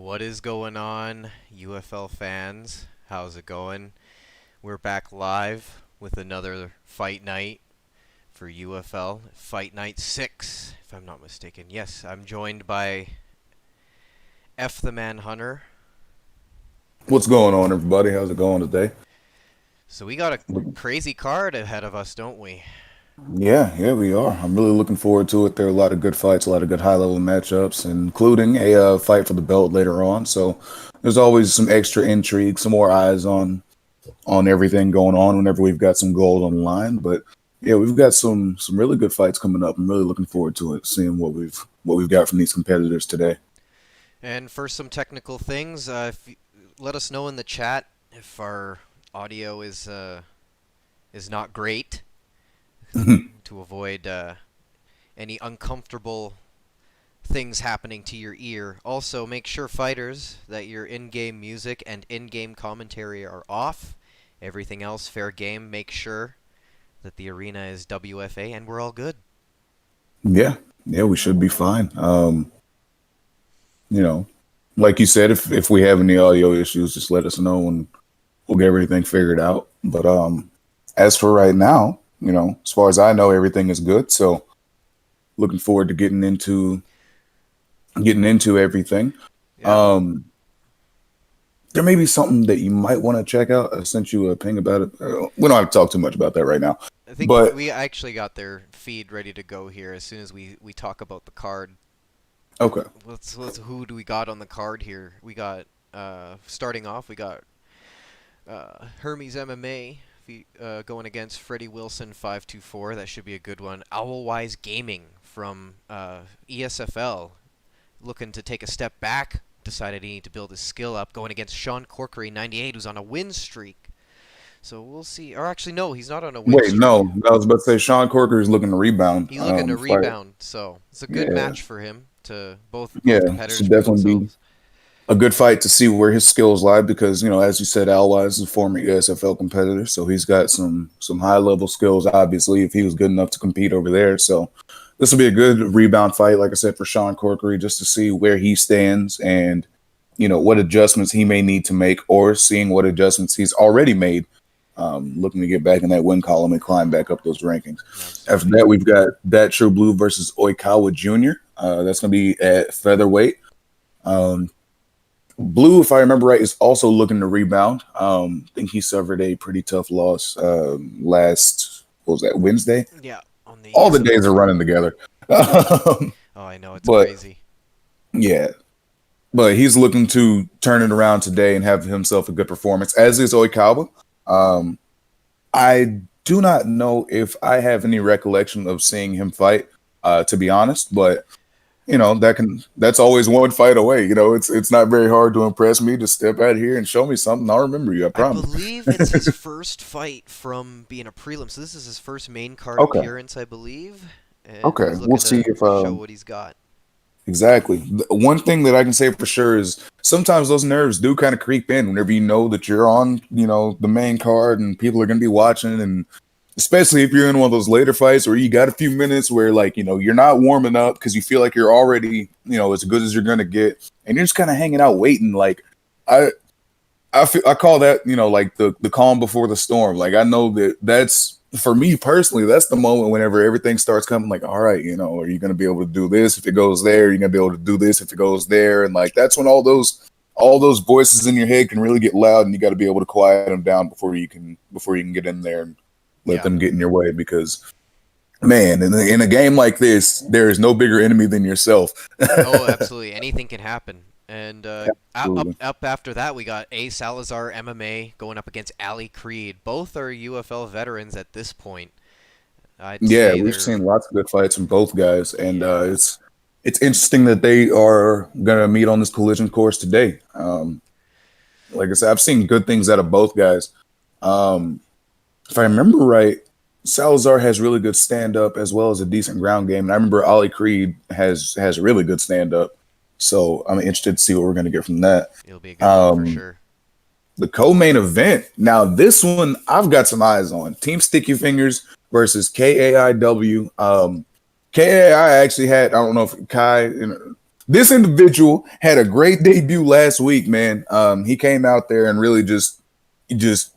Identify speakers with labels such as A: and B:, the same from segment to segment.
A: What is going on, UFL fans? How's it going? We're back live with another fight night for UFL Fight Night 6, if I'm not mistaken. Yes, I'm joined by F the Man Hunter.
B: What's going on, everybody? How's it going today?
A: So we got a crazy card ahead of us, don't we?
B: Yeah, we are. I'm really looking forward to it. There are a lot of good fights, a lot of good high-level matchups, including a fight for the belt later on. So there's always some extra intrigue, some more eyes on everything going on whenever we've got some gold on the line. But yeah, we've got some really good fights coming up. I'm really looking forward to it, seeing what we've got from these competitors today.
A: And for some technical things, let us know in the chat if our audio is not great to avoid any uncomfortable things happening to your ear. Also, make sure, fighters, that your in-game music and in-game commentary are off. Everything else, fair game. Make sure that the arena is WFA, and we're all good.
B: Yeah, we should be fine. You know, like you said, if we have any audio issues, just let us know and we'll get everything figured out. But as for right now, as far as I know, everything is good. So looking forward to getting into everything.
A: Yeah,
B: Um, there may be something that you might want to check out. I sent you a ping about it. We don't have to talk too much about that right now.
A: I think
B: But
A: we actually got their feed ready to go here as soon as we talk about the card.
B: okay,
A: Who do we got on the card here? We got starting off. We got Hermes MMA going against Freddie Wilson 524. That should be a good one. Owlwise Gaming from ESFL looking to take a step back. Decided he needed to build his skill up. Going against Sean Corkery 98, who's on a win streak. So we'll see. Or actually, no, he's not on a win
B: wait,
A: streak.
B: no, I was about to say Sean Corker is looking to rebound.
A: He's looking to
B: Fight.
A: rebound. So it's a good
B: Yeah,
A: match for him to both
B: yeah,
A: competitors
B: should
A: prove
B: definitely be
A: themselves.
B: a good fight to see where his skills lie because as you said, Alwise is a former USFL competitor, so he's got some high level skills. Obviously, if he was good enough to compete over there, so this will be a good rebound fight, like I said, for Sean Corkery, just to see where he stands and what adjustments he may need to make, or seeing what adjustments he's already made. Looking to get back in that win column and climb back up those rankings. After
A: Absolutely.
B: that, we've got That True Blue versus Oikawa Jr. That's going to be at featherweight. Um, Blue, if I remember right, is also looking to rebound. I think he suffered a pretty tough loss last, what was that, Wednesday?
A: Yeah, on the
B: All the
A: ESFL
B: days are
A: tour.
B: running together. Um,
A: Oh, I know, it's
B: but
A: crazy.
B: yeah, but he's looking to turn it around today and have himself a good performance, as is Oikawa. Um, I do not know if I have any recollection of seeing him fight, to be honest, but that's always one fight away. It's not very hard to impress me. Just step out here and show me something. I'll remember you, I
A: I
B: promise.
A: believe it's his first fight from being a prelim, so this is his first main card
B: Okay.
A: appearance, I believe, and
B: Okay.
A: he's
B: We'll
A: looking
B: see
A: to
B: if
A: show what he's got.
B: exactly. One thing that I can say for sure is sometimes those nerves do kind of creep in whenever you know that you're on, the main card and people are going to be watching, and especially if you're in one of those later fights where you got a few minutes where you're not warming up because you feel like you're already, as good as you're going to get, and you're just kind of hanging out waiting. Like I I call that, like the calm before the storm. Like I know that's for me personally, that's the moment whenever everything starts coming. Like, all right, are you going to be able to do this if it goes there? You're going to be able to do this if it goes there, and like that's when all those voices in your head can really get loud, and you got to be able to quiet them down before you can get in there and let
A: Yeah.
B: them get in your way. Because man, in a game like this, there is no bigger enemy than yourself.
A: Oh, absolutely. Anything can happen. And up
B: Absolutely.
A: up after that, we got A Salazar MMA going up against Ali Creed. Both are UFL veterans at this point. I'd
B: Yeah,
A: say
B: we've
A: they're
B: seen lots of good fights from both guys, and
A: yeah.
B: it's interesting that they are gonna meet on this collision course today. Like I said, I've seen good things out of both guys. Um, if I remember right, Salazar has really good stand up as well as a decent ground game, and I remember Ali Creed has really good stand up. So I'm interested to see what we're gonna get from that.
A: It'll be a good one for
B: Um,
A: sure.
B: the co-main event. Now, this one I've got some eyes on. Team Sticky Fingers versus KAIW. KAI actually had, I don't know if Kai, This individual had a great debut last week, man. He came out there and really just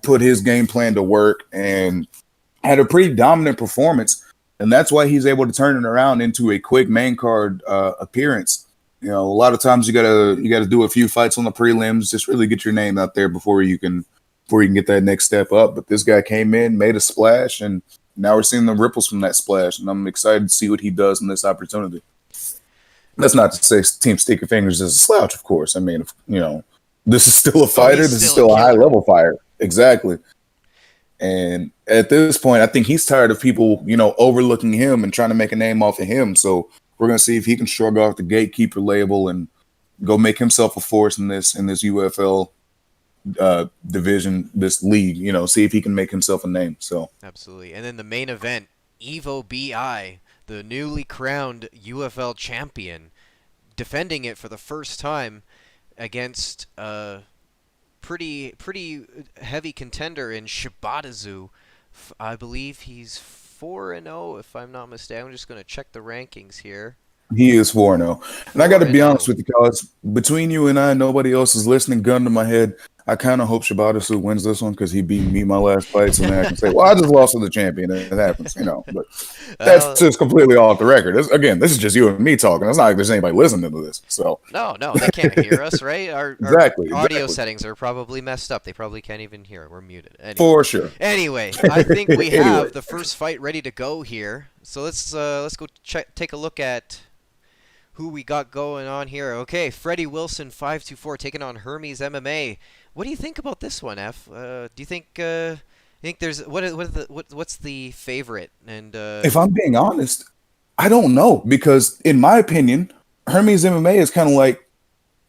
B: put his game plan to work and had a pretty dominant performance. And that's why he's able to turn it around into a quick main card appearance. You know, a lot of times you gotta do a few fights on the prelims, just really get your name out there before you can get that next step up. But this guy came in, made a splash, and now we're seeing the ripples from that splash. And I'm excited to see what he does in this opportunity. That's not to say Team Sticky Fingers is a slouch, of course. I mean, you know, this is still a fighter. This is still a high-level fighter. Exactly. And at this point, I think he's tired of people, you know, overlooking him and trying to make a name off of him. So we're going to see if he can shrug off the gatekeeper label and go make himself a force in this UFL division, this league, you know, see if he can make himself a name. So
A: absolutely. And then the main event, Evo BI, the newly crowned UFL champion, defending it for the first time against a pretty heavy contender in Shibatazu. I believe he's 4-0 if I'm not mistaken. I'm just going to check the rankings here.
B: He is 4-0. And I got to be honest with you, guys. Between you and I, nobody else is listening. Gun to my head. I kind of hope Shibatasu wins this one because he beat me my last fight. So then I can say, well, I just lost to the champion. It happens, you know. But that's just completely off the record. This is just you and me talking. It's not like there's anybody listening to this. So
A: No, they can't hear us, right? Our audio settings are probably messed up. They probably can't even hear it. We're muted. Anyway.
B: For sure.
A: Anyway, I think we have the first fight ready to go here. So let's go take a look at who we got going on here. Okay, Freddie Wilson, 524, taking on Hermes MMA. What do you think about this one, F? Do you think there's what's the favorite? And
B: if I'm being honest, I don't know, because in my opinion, Hermes MMA is kind of like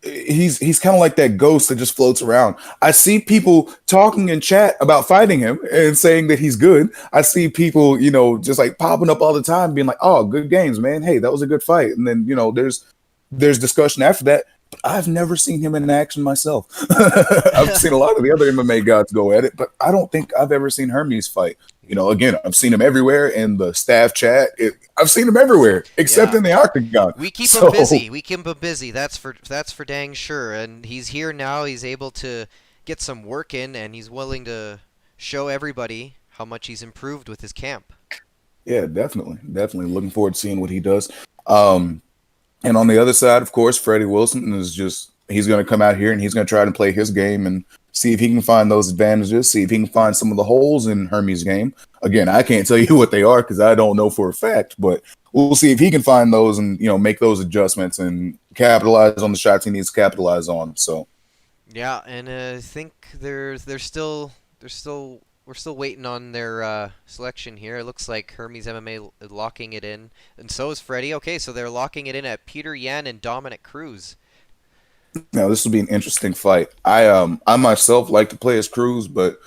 B: he's kind of like that ghost that just floats around. I see people talking in chat about fighting him and saying that he's good. I see people, you know, just like popping up all the time being like, "Oh, good games, man. Hey, that was a good fight." And then, you know, there's discussion after that. But I've never seen him in action myself. I've seen a lot of the other MMA gods go at it, but I don't think I've ever seen Hermes fight. You know, again, I've seen him everywhere in the staff chat. I've seen him everywhere except in the octagon.
A: We keep him busy. We keep him busy. That's for dang sure. And he's here now. He's able to get some work in, and he's willing to show everybody how much he's improved with his camp.
B: Yeah, definitely. Looking forward to seeing what he does. And on the other side, of course, Freddie Wilson he's going to come out here and he's going to try to play his game and see if he can find those advantages, see if he can find some of the holes in Hermes' game. Again, I can't tell you what they are because I don't know for a fact, but we'll see if he can find those and, you know, make those adjustments and capitalize on the shots he needs to capitalize on. So,
A: yeah, and I think we're still waiting on their selection here. It looks like Hermes MMA is locking it in, and so is Freddie. Okay, so they're locking it in at Peter Yan and Dominic Cruz.
B: Now this will be an interesting fight. I myself like to play as Cruz, but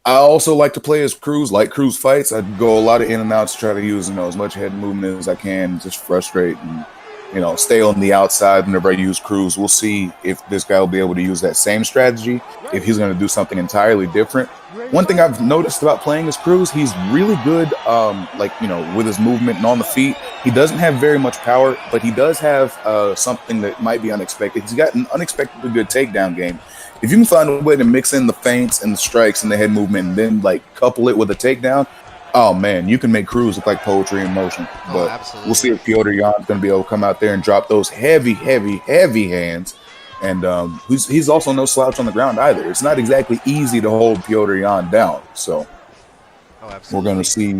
B: I also like to play as Cruz. Like Cruz fights, I go a lot of in and outs, try to use, you know, as much head movement as I can, just frustrate and, you know, stay on the outside whenever I use Cruz. We'll see if this guy will be able to use that same strategy, if he's going to do something entirely different. One thing I've noticed about playing as Cruz, he's really good, like, you know, with his movement and on the feet. He doesn't have very much power, but he does have something that might be unexpected. He's got an unexpectedly good takedown game. If you can find a way to mix in the feints and the strikes and the head movement and then, like, couple it with a takedown, oh, man, you can make Cruz look like poetry in motion. But we'll see if Piotr Jan's going to be able to come out there and drop those heavy, heavy, heavy hands. And he's also no slouch on the ground either. It's not exactly easy to hold Piotr Jan down. So we're going to see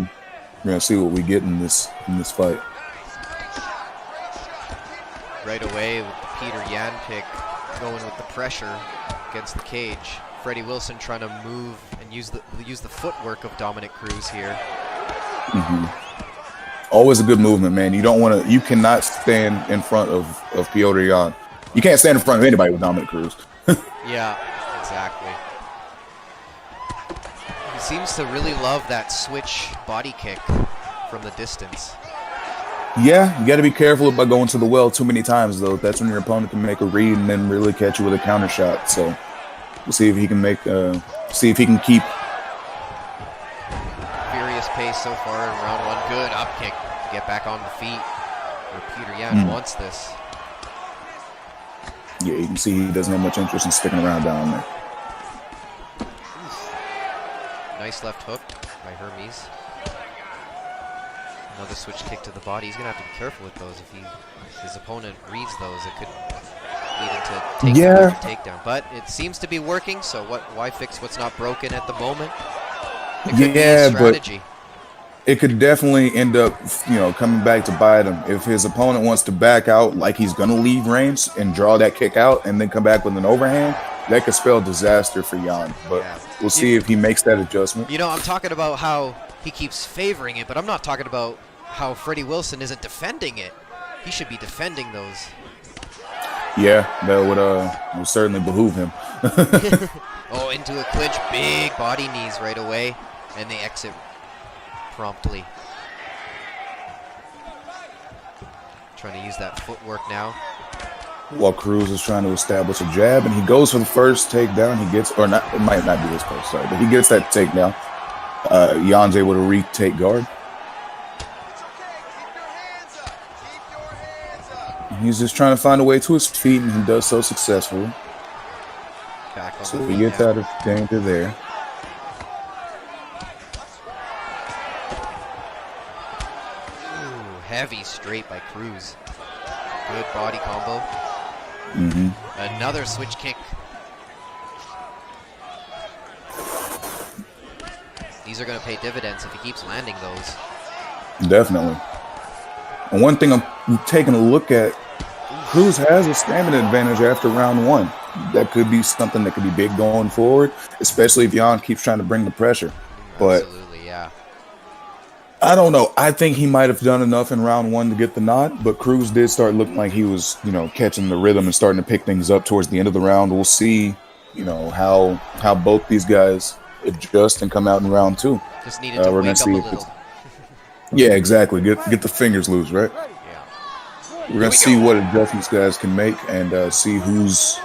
B: what we get in this fight. Right
A: away with the Peter Yan pick, going with the pressure against the cage. Freddie Wilson trying to move and use the footwork of Dominic Cruz here.
B: Mm-hmm. Always a good movement, man. You cannot stand in front of Piotr Jan. You can't stand in front of anybody with Dominic Cruz.
A: Yeah, exactly. He seems to really love that switch body kick from the distance.
B: Yeah, you got to be careful about going to the well too many times, though. That's when your opponent can make a read and then really catch you with a counter shot. So we'll see if he can keep
A: furious pace so far in round one. Good up kick to get back on the feet. Where Peter Yan wants this.
B: Yeah, you can see he doesn't have much interest in sticking around down there.
A: Nice left hook by Hermes. Another switch kick to the body. He's going to have to be careful with those. If his opponent reads those, it could lead into takedown. But it seems to be working, so why fix what's not broken at the moment? It could be a strategy.
B: But it could definitely end up, coming back to bite him. If his opponent wants to back out like he's going to leave range and draw that kick out and then come back with an overhand, that could spell disaster for Jan. But we'll see if he makes that adjustment.
A: I'm talking about how he keeps favoring it, but I'm not talking about how Freddie Wilson isn't defending it. He should be defending those.
B: Yeah, that would certainly behoove him.
A: Oh, into a clinch. Big body knees right away, and they exit promptly. Trying to use that footwork now.
B: While Cruz is trying to establish a jab, and he goes for the first takedown. He gets, or not, it might not be his first, sorry, but he gets that takedown. Jan's able to retake guard. He's just trying to find a way to his feet, and he does so successfully. So he gets out of danger there.
A: Ooh, heavy straight by Cruz. Good body combo. Another switch kick. These are going to pay dividends if he keeps landing those.
B: Definitely. And one thing I'm taking a look at, Cruz has a stamina advantage after round one. That could be something that could be big going forward, especially if Jan keeps trying to bring the pressure. But
A: absolutely, yeah.
B: I don't know. I think he might have done enough in round one to get the nod, but Cruz did start looking like he was, catching the rhythm and starting to pick things up towards the end of the round. We'll see, how both these guys adjust and come out in round two.
A: Just needed to wake up a little.
B: Yeah, exactly. Get the fingers loose, right?
A: Yeah.
B: We're gonna see what adjustments guys can make and see who's.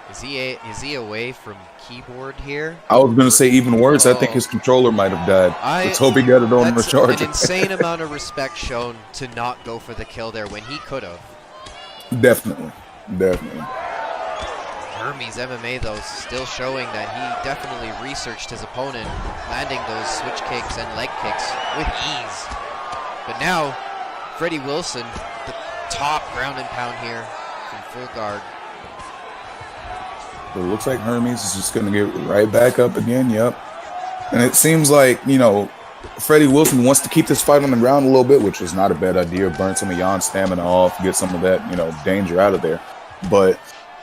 A: Is he away from keyboard here?
B: I was gonna say even worse. I think his controller might have died. Let's hope he got it on the charger.
A: An insane amount of respect shown to not go for the kill there when he could have.
B: Definitely.
A: Hermes MMA, though, still showing that he definitely researched his opponent, landing those switch kicks and leg kicks with ease. But now, Freddie Wilson, the top ground and pound here from full guard.
B: But it looks like Hermes is just going to get right back up again. Yep. And it seems like, Freddie Wilson wants to keep this fight on the ground a little bit, which is not a bad idea. Burn some of Jan's stamina off, get some of that, danger out of there. But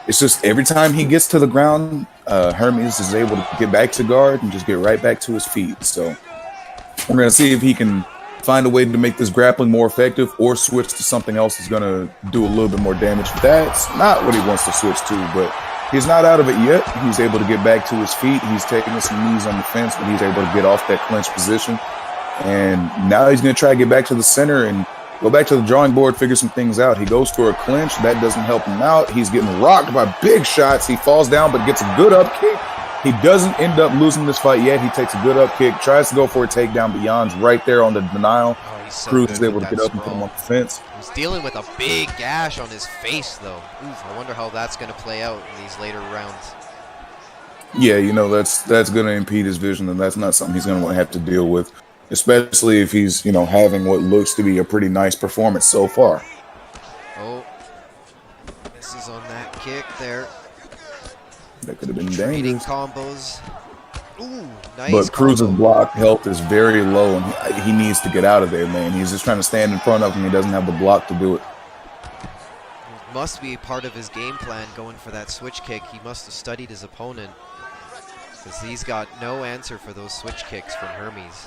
B: it's just every time he gets to the ground, Hermes is able to get back to guard and just get right back to his feet. So we're going to see if he can find a way to make this grappling more effective or switch to something else that's going to do a little bit more damage. That's not what he wants to switch to, but he's not out of it yet. He's able to get back to his feet. He's taking some knees on the fence, but he's able to get off that clinch position. And now he's going to try to get back to the center and go back to the drawing board, figure some things out. He goes for a clinch. That doesn't help him out. He's getting rocked by big shots. He falls down, but gets a good up kick. He doesn't end up losing this fight yet. He takes a good up kick, tries to go for a takedown, but Jan's right there on the denial. Cruz is able to get up and put him on the fence.
A: He's dealing with a big gash on his face, though. Oof, I wonder how that's going to play out in these later rounds.
B: Yeah, that's going to impede his vision, and that's not something he's going to have to deal with, especially if he's, having what looks to be a pretty nice performance so far.
A: Oh, misses on that kick there.
B: That could have been
A: Trading
B: dangerous.
A: Combos. Ooh, nice.
B: But Cruz's block health is very low, and he needs to get out of there, man. He's just trying to stand in front of him. He doesn't have the block to do it.
A: It must be part of his game plan going for that switch kick. He must have studied his opponent, because he's got no answer for those switch kicks from Hermes.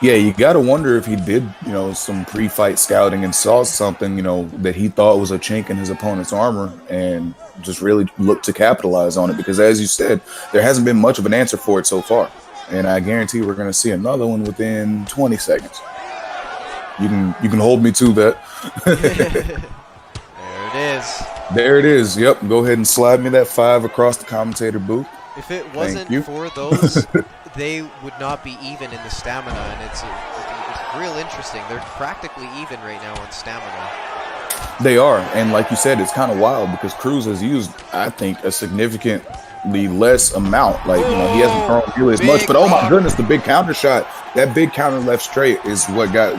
B: Yeah, you got to wonder if he did, some pre-fight scouting and saw something, that he thought was a chink in his opponent's armor and just really looked to capitalize on it. Because as you said, there hasn't been much of an answer for it so far. And I guarantee we're going to see another one within 20 seconds. You can hold me to that.
A: There it is.
B: There it is. Yep. Go ahead and slide me that 5 across the commentator booth.
A: If it wasn't for those, they would not be even in the stamina, and it's real interesting. They're practically even right now on stamina.
B: They are, and like you said, it's kind of wild because Cruz has used, I think, a significantly less amount. Like, he hasn't thrown nearly as much.
A: Big
B: But oh my
A: rock.
B: goodness, the big counter shot, that big counter left straight is what got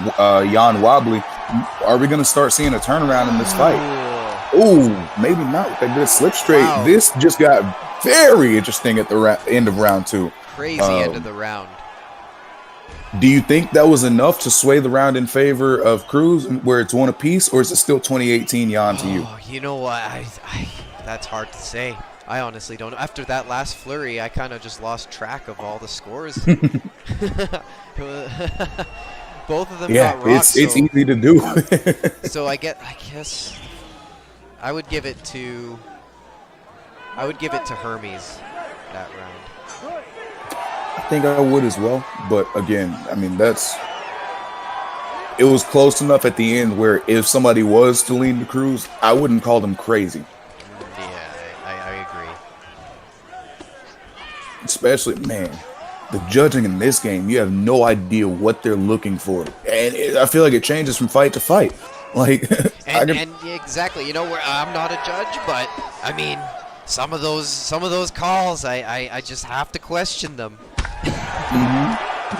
B: Jan wobbly. Are we going to start seeing a turnaround in this fight? Ooh, maybe not with that good slip straight.
A: Wow.
B: This just got very interesting at the end of round 2.
A: Crazy end of the round.
B: Do you think that was enough to sway the round in favor of Cruz, where it's one apiece, or is it still 2018 Jan to you?
A: You know what? That's hard to say. I honestly don't know. After that last flurry, I kind of just lost track of all the scores. Both of them got rocked.
B: It's easy to do.
A: So I guess I would give it to Hermes that round.
B: I think I would as well, but again, I mean, it was close enough at the end where if somebody was to lean to Cruz, I wouldn't call them crazy.
A: Yeah, I agree.
B: Especially, man, the judging in this game, you have no idea what they're looking for, and I feel like it changes from fight to fight. Like,
A: and exactly, I'm not a judge, but I mean, some of those calls, I just have to question them.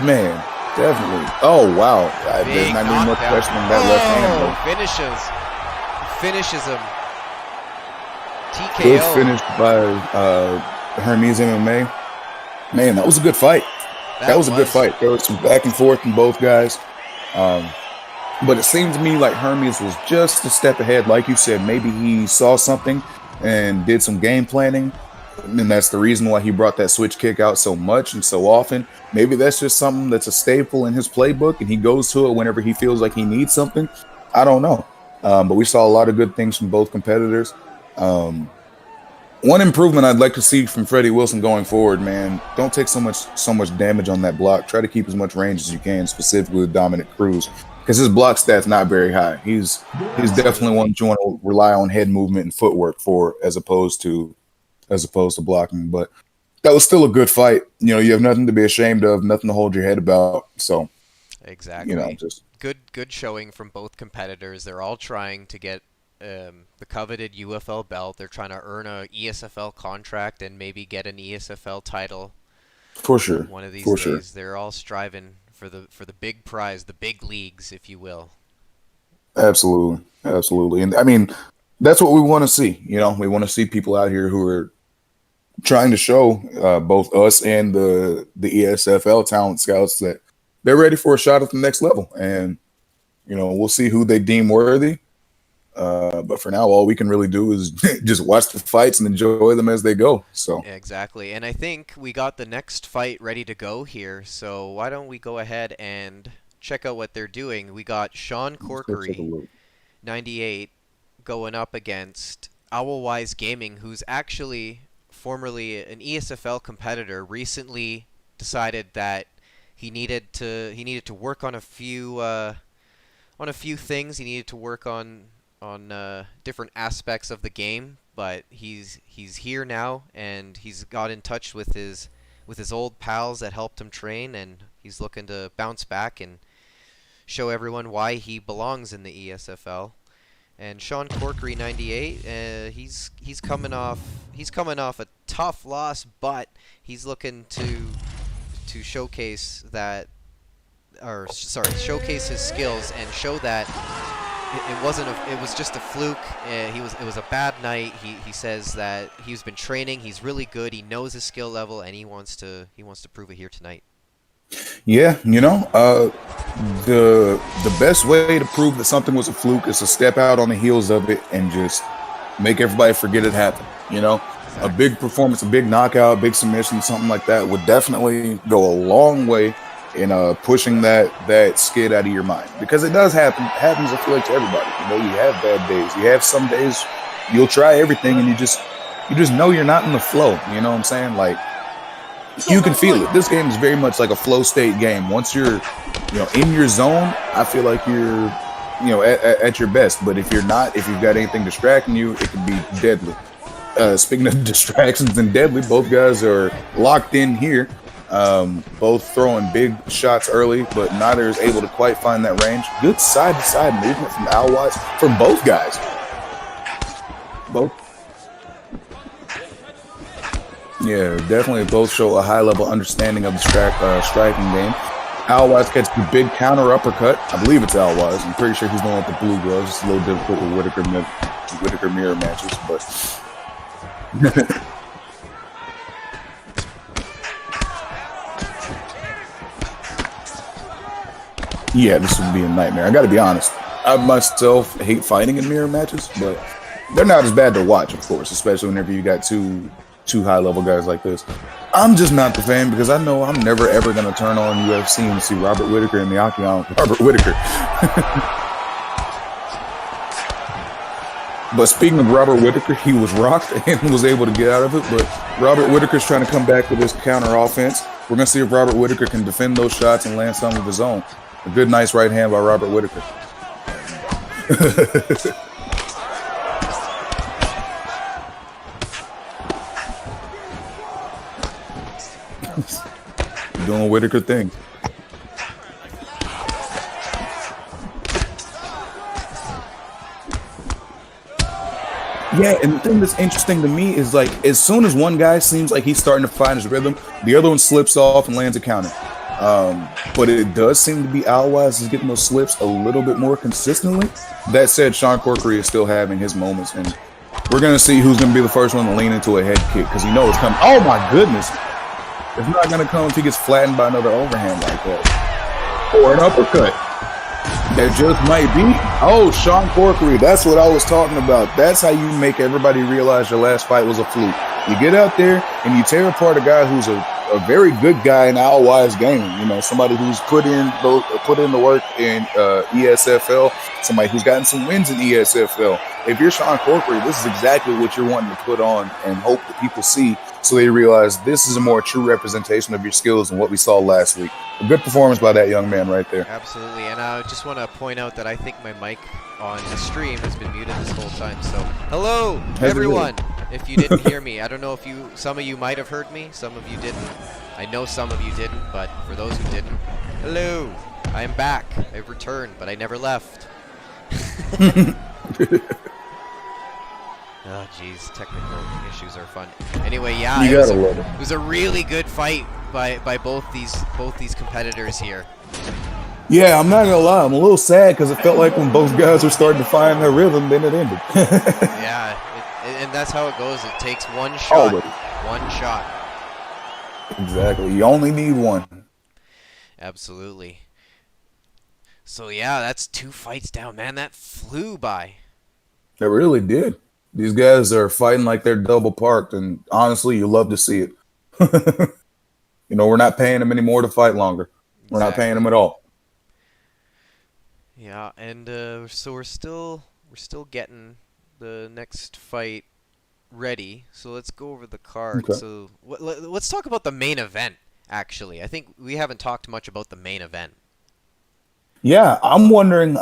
B: Man, definitely. Oh wow, there's not even much questioning that left hand.
A: Finishes him. TKO.
B: Good finish by Hermes MMA. Man, that was a good fight. That was a good fight. There was some back and forth from both guys. But it seemed to me like Hermes was just a step ahead. Like you said, maybe he saw something and did some game planning. And that's the reason why he brought that switch kick out so much and so often. Maybe that's just something that's a staple in his playbook, and he goes to it whenever he feels like he needs something. I don't know. But we saw a lot of good things from both competitors. One improvement I'd like to see from Freddie Wilson going forward, man, don't take so much damage on that block. Try to keep as much range as you can, specifically with Dominic Cruz, because his block stat's not very high. He's definitely one that you want to rely on head movement and footwork for, as opposed to blocking. But that was still a good fight. You have nothing to be ashamed of, nothing to hold your head about. So
A: exactly,
B: just
A: good showing from both competitors. They're all trying to get the coveted UFL belt. They're trying to earn a ESFL contract and maybe get an ESFL title.
B: For sure.
A: One of these days. Sure. They're all striving for the big prize, the big leagues, if you will.
B: Absolutely. And I mean, that's what we want to see. We want to see people out here who are trying to show both us and the ESFL talent scouts that they're ready for a shot at the next level. And, we'll see who they deem worthy. But for now, all we can really do is just watch the fights and enjoy them as they go. So
A: exactly. And I think we got the next fight ready to go here. So why don't we go ahead and check out what they're doing? We got Sean Corkery, 98, going up against Owlwise Gaming, who's actually formerly an ESFL competitor. Recently decided that he needed to work on a few things. He needed to work on different aspects of the game, but he's here now, and he's got in touch with his old pals that helped him train, and he's looking to bounce back and show everyone why he belongs in the ESFL. And Sean Corkery, 98, he's coming off a tough loss, but he's looking to showcase showcase his skills and show that it was just a fluke. It was a bad night. He says that he's been training. He's really good. He knows his skill level, and he wants to prove it here tonight.
B: Yeah, the best way to prove that something was a fluke is to step out on the heels of it and just make everybody forget it happened. Exactly. A big performance, a big knockout, big submission, something like that would definitely go a long way in pushing that skid out of your mind, because it does happen. It happens, I feel like, to everybody. You have bad days. You have some days you'll try everything and you just know you're not in the flow. You know what I'm saying? Like, you can feel it. This game is very much like a flow state game. Once you're in your zone, I feel like you're at your best. But if you're not, if you've got anything distracting you, it can be deadly. Speaking of distractions and deadly, both guys are locked in here. Both throwing big shots early, but neither is able to quite find that range. Good side-to-side movement from Owlwise from both guys. Both, yeah, definitely both show a high level understanding of the striking game. Alwise gets the big counter uppercut. I believe it's Alwise. I'm pretty sure he's the one with the blue gloves. It's a little difficult with Whitaker mirror matches, but yeah, this would be a nightmare. I got to be honest. I myself hate fighting in mirror matches, but they're not as bad to watch, of course, especially whenever you got two high level guys like this. I'm just not the fan because I know I'm never ever gonna turn on UFC and see Robert Whitaker in the octagon. Robert Whitaker. But speaking of Robert Whitaker, he was rocked and was able to get out of it. But Robert Whitaker's trying to come back with his counter offense. We're gonna see if Robert Whitaker can defend those shots and land some of his own. A good, nice right hand by Robert Whitaker. Doing Whitaker thing. Yeah, and the thing that's interesting to me is like as soon as one guy seems like he's starting to find his rhythm, the other one slips off and lands a counter. But it does seem to be Alwise is getting those slips a little bit more consistently. That said, Sean Corkery is still having his moments, and we're gonna see who's gonna be the first one to lean into a head kick because you know it's coming. Oh my goodness! It's not gonna come if he gets flattened by another overhand like that, or an uppercut. That just might be. Oh, Sean Corkery, that's what I was talking about. That's how you make everybody realize your last fight was a fluke. You get out there and you tear apart a guy who's a very good guy in Alwise game. You know, somebody who's put in the work in ESFL, somebody who's gotten some wins in ESFL. If you're Sean Corkery, this is exactly what you're wanting to put on and hope that people see so they realize this is a more true representation of your skills than what we saw last week. A good performance by that young man right there.
A: Absolutely, and I just want to point out that I think my mic on the stream has been muted this whole time. So, hello, everyone. If you didn't hear me, I don't know if some of you might have heard me, some of you didn't. I know some of you didn't, but for those who didn't, hello, I am back. I've returned, but I never left. Oh, jeez, technical issues are fun. Anyway, yeah, it was a really good fight by both these competitors here.
B: Yeah, I'm not gonna lie, I'm a little sad because it felt like when both guys were starting to find their rhythm, then it ended.
A: Yeah, and that's how it goes. It takes one shot.
B: Always.
A: One shot.
B: Exactly. You only need one.
A: Absolutely. So yeah, that's 2 fights down, man. That flew by.
B: It really did. These guys are fighting like they're double parked, and honestly, you love to see it. You know, we're not paying them anymore to fight longer. We're not paying them at all.
A: Yeah, and so we're still getting the next fight ready. So let's go over the card.
B: Okay.
A: So let's talk about the main event. Actually, I think we haven't talked much about the main event. Yeah,
B: I'm wondering.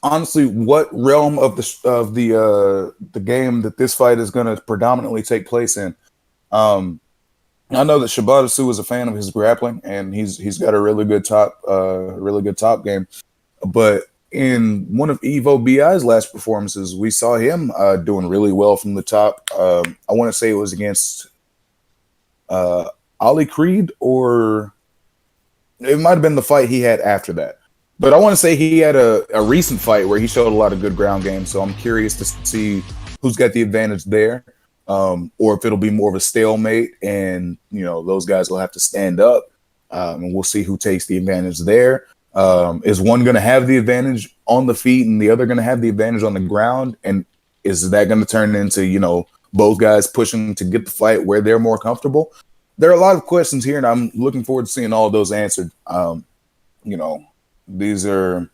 B: Honestly, what realm of the game that this fight is going to predominantly take place in? I know that Shibata Su is a fan of his grappling, and he's got a really good top game. But in one of Evo BI's last performances, we saw him doing really well from the top. I want to say it was against Ali Creed, or it might have been the fight he had after that. But I want to say he had a recent fight where he showed a lot of good ground game. So I'm curious to see who's got the advantage there, or if it'll be more of a stalemate and, you know, those guys will have to stand up, and we'll see who takes the advantage there. Is one going to have the advantage on the feet and the other going to have the advantage on the ground? And is that going to turn into, you know, both guys pushing to get the fight where they're more comfortable? There are a lot of questions here, and I'm looking forward to seeing all of those answered. You know, these are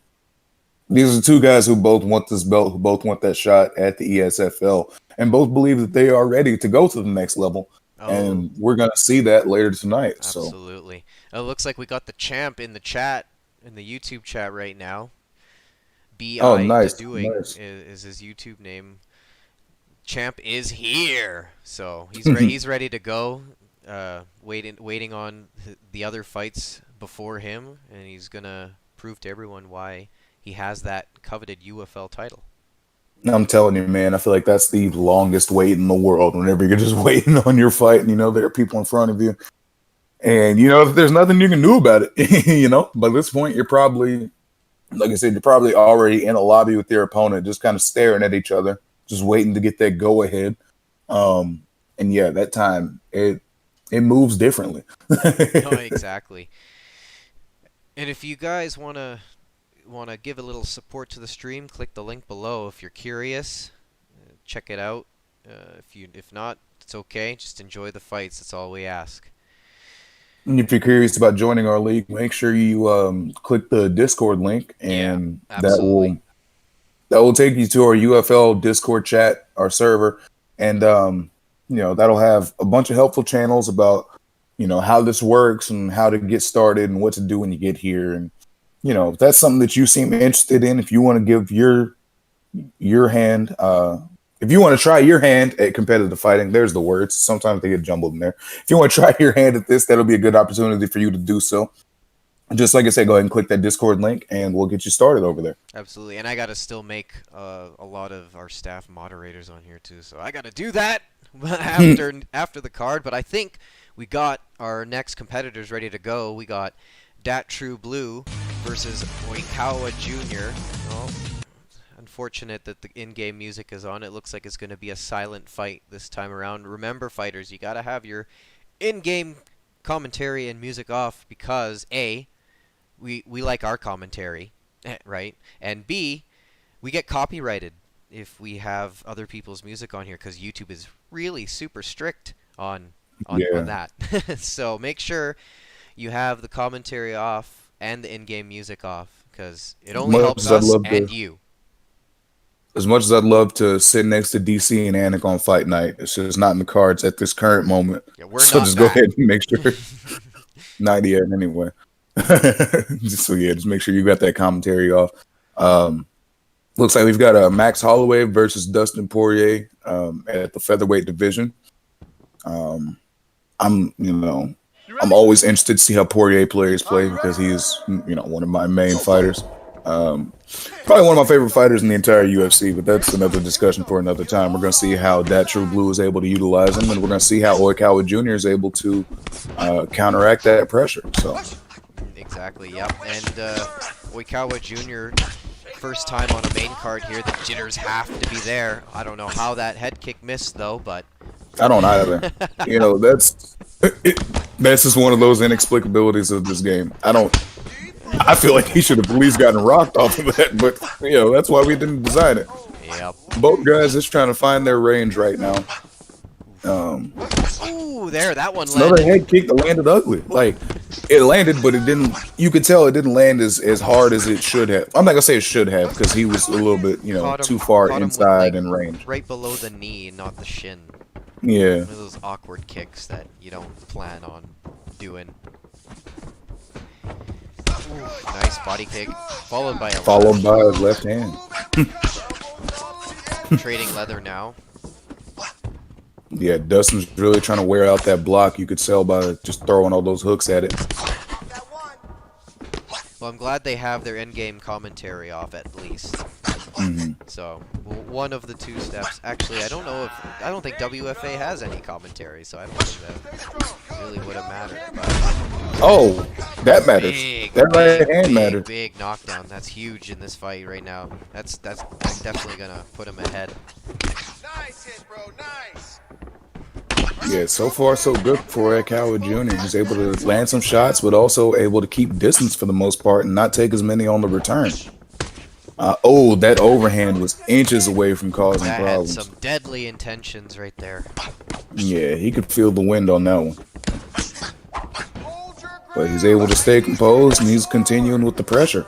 B: 2 guys who both want this belt, who both want that shot at the ESFL, and both believe that they are ready to go to the next level. Oh. And we're going to see that later tonight.
A: Absolutely. So. It looks like we got the champ in the chat, in the YouTube chat right now. B.I.
B: Nice.
A: Doing is his YouTube name. Champ is here, so he's ready to go. Waiting on the other fights before him, and he's gonna prove to everyone why he has that coveted UFL title.
B: I'm telling you, man, I feel like that's the longest wait in the world. Whenever you're just waiting on your fight, and you know there are people in front of you, and you know there's nothing you can do about it. You know, by this point, you're probably, like I said, you're probably already in a lobby with your opponent, just kind of staring at each other, just waiting to get that go ahead. Um, and yeah, that time it moves differently.
A: No, exactly. And if you guys wanna give a little support to the stream, click the link below if you're curious. Check it out. If not, it's okay. Just enjoy the fights. That's all we ask.
B: And if you're curious about joining our league, make sure you click the Discord link,
A: Yeah,
B: and
A: absolutely.
B: that will take you to our UFL Discord chat, our server, and you know that'll have a bunch of helpful channels about you know how this works and how to get started and what to do when you get here. And you know if that's something that you seem interested in, if you want to give your hand, if you want to try your hand at competitive fighting, there's the words. Sometimes they get jumbled in there. If you want to try your hand at this, that'll be a good opportunity for you to do so. Just like I said, go ahead and click that Discord link, and we'll get you started over there.
A: Absolutely. And I gotta still make a lot of our staff moderators on here too, so I gotta do that after the card. But I think we got our next competitors ready to go. We got Dat True Blue versus Oikawa Jr. Well, unfortunate that the in-game music is on. It looks like it's going to be a silent fight this time around. Remember, fighters, you got to have your in-game commentary and music off because A, we like our commentary, right? And B, we get copyrighted if we have other people's music on here because YouTube is really super strict on that. So make sure you have the commentary off and the in-game music off because it only helps us and you.
B: As much as I'd love to sit next to DC and Anik on Fight Night, it's just not in the cards at this current moment.
A: Yeah, we're
B: so
A: not
B: just
A: that.
B: go ahead and make sure. Not yet, anyway. So yeah, just make sure you got that commentary off. Looks like we've got a Max Holloway versus Dustin Poirier at the featherweight division. I'm always interested to see how Poirier players play because he's one of my main fighters. Probably one of my favorite fighters in the entire UFC, but that's another discussion for another time. We're going to see how that True Blue is able to utilize him, and we're going to see how Oikawa Jr. is able to counteract that pressure. So
A: Exactly, yep. And Oikawa Jr., first time on a main card here. The jitters have to be there. I don't know how that head kick missed, though, but...
B: I don't either. That's just one of those inexplicabilities of this game. I feel like he should have at least gotten rocked off of that, but that's why we didn't design it.
A: Yep.
B: Both guys just trying to find their range right now.
A: Ooh, there, that one landed.
B: Another head kick that landed ugly. Like it landed, but it didn't. You could tell it didn't land as hard as it should have. I'm not gonna say it should have because he was a little bit, too far inside in range.
A: Right below the knee, not the shin.
B: Yeah.
A: One of those awkward kicks that you don't plan on doing. Ooh, nice body kick, followed by a
B: left hand.
A: Trading leather now.
B: Yeah, Dustin's really trying to wear out that block. You could tell by just throwing all those hooks at it.
A: Well, I'm glad they have their in-game commentary off at least. So, one of the two steps. Actually, I don't think WFA has any commentary, so I don't think that really would have mattered. But
B: oh, that matters. That right hand matters.
A: Big knockdown. That's huge in this fight right now. That's definitely gonna put him ahead.
C: Nice hit, bro. Nice.
B: Yeah, so far so good for Oikawa Jr. He's able to land some shots, but also able to keep distance for the most part and not take as many on the return. That overhand was inches away from causing problems.
A: Had some deadly intentions right there.
B: Yeah, he could feel the wind on that one. But he's able to stay composed, and he's continuing with the pressure.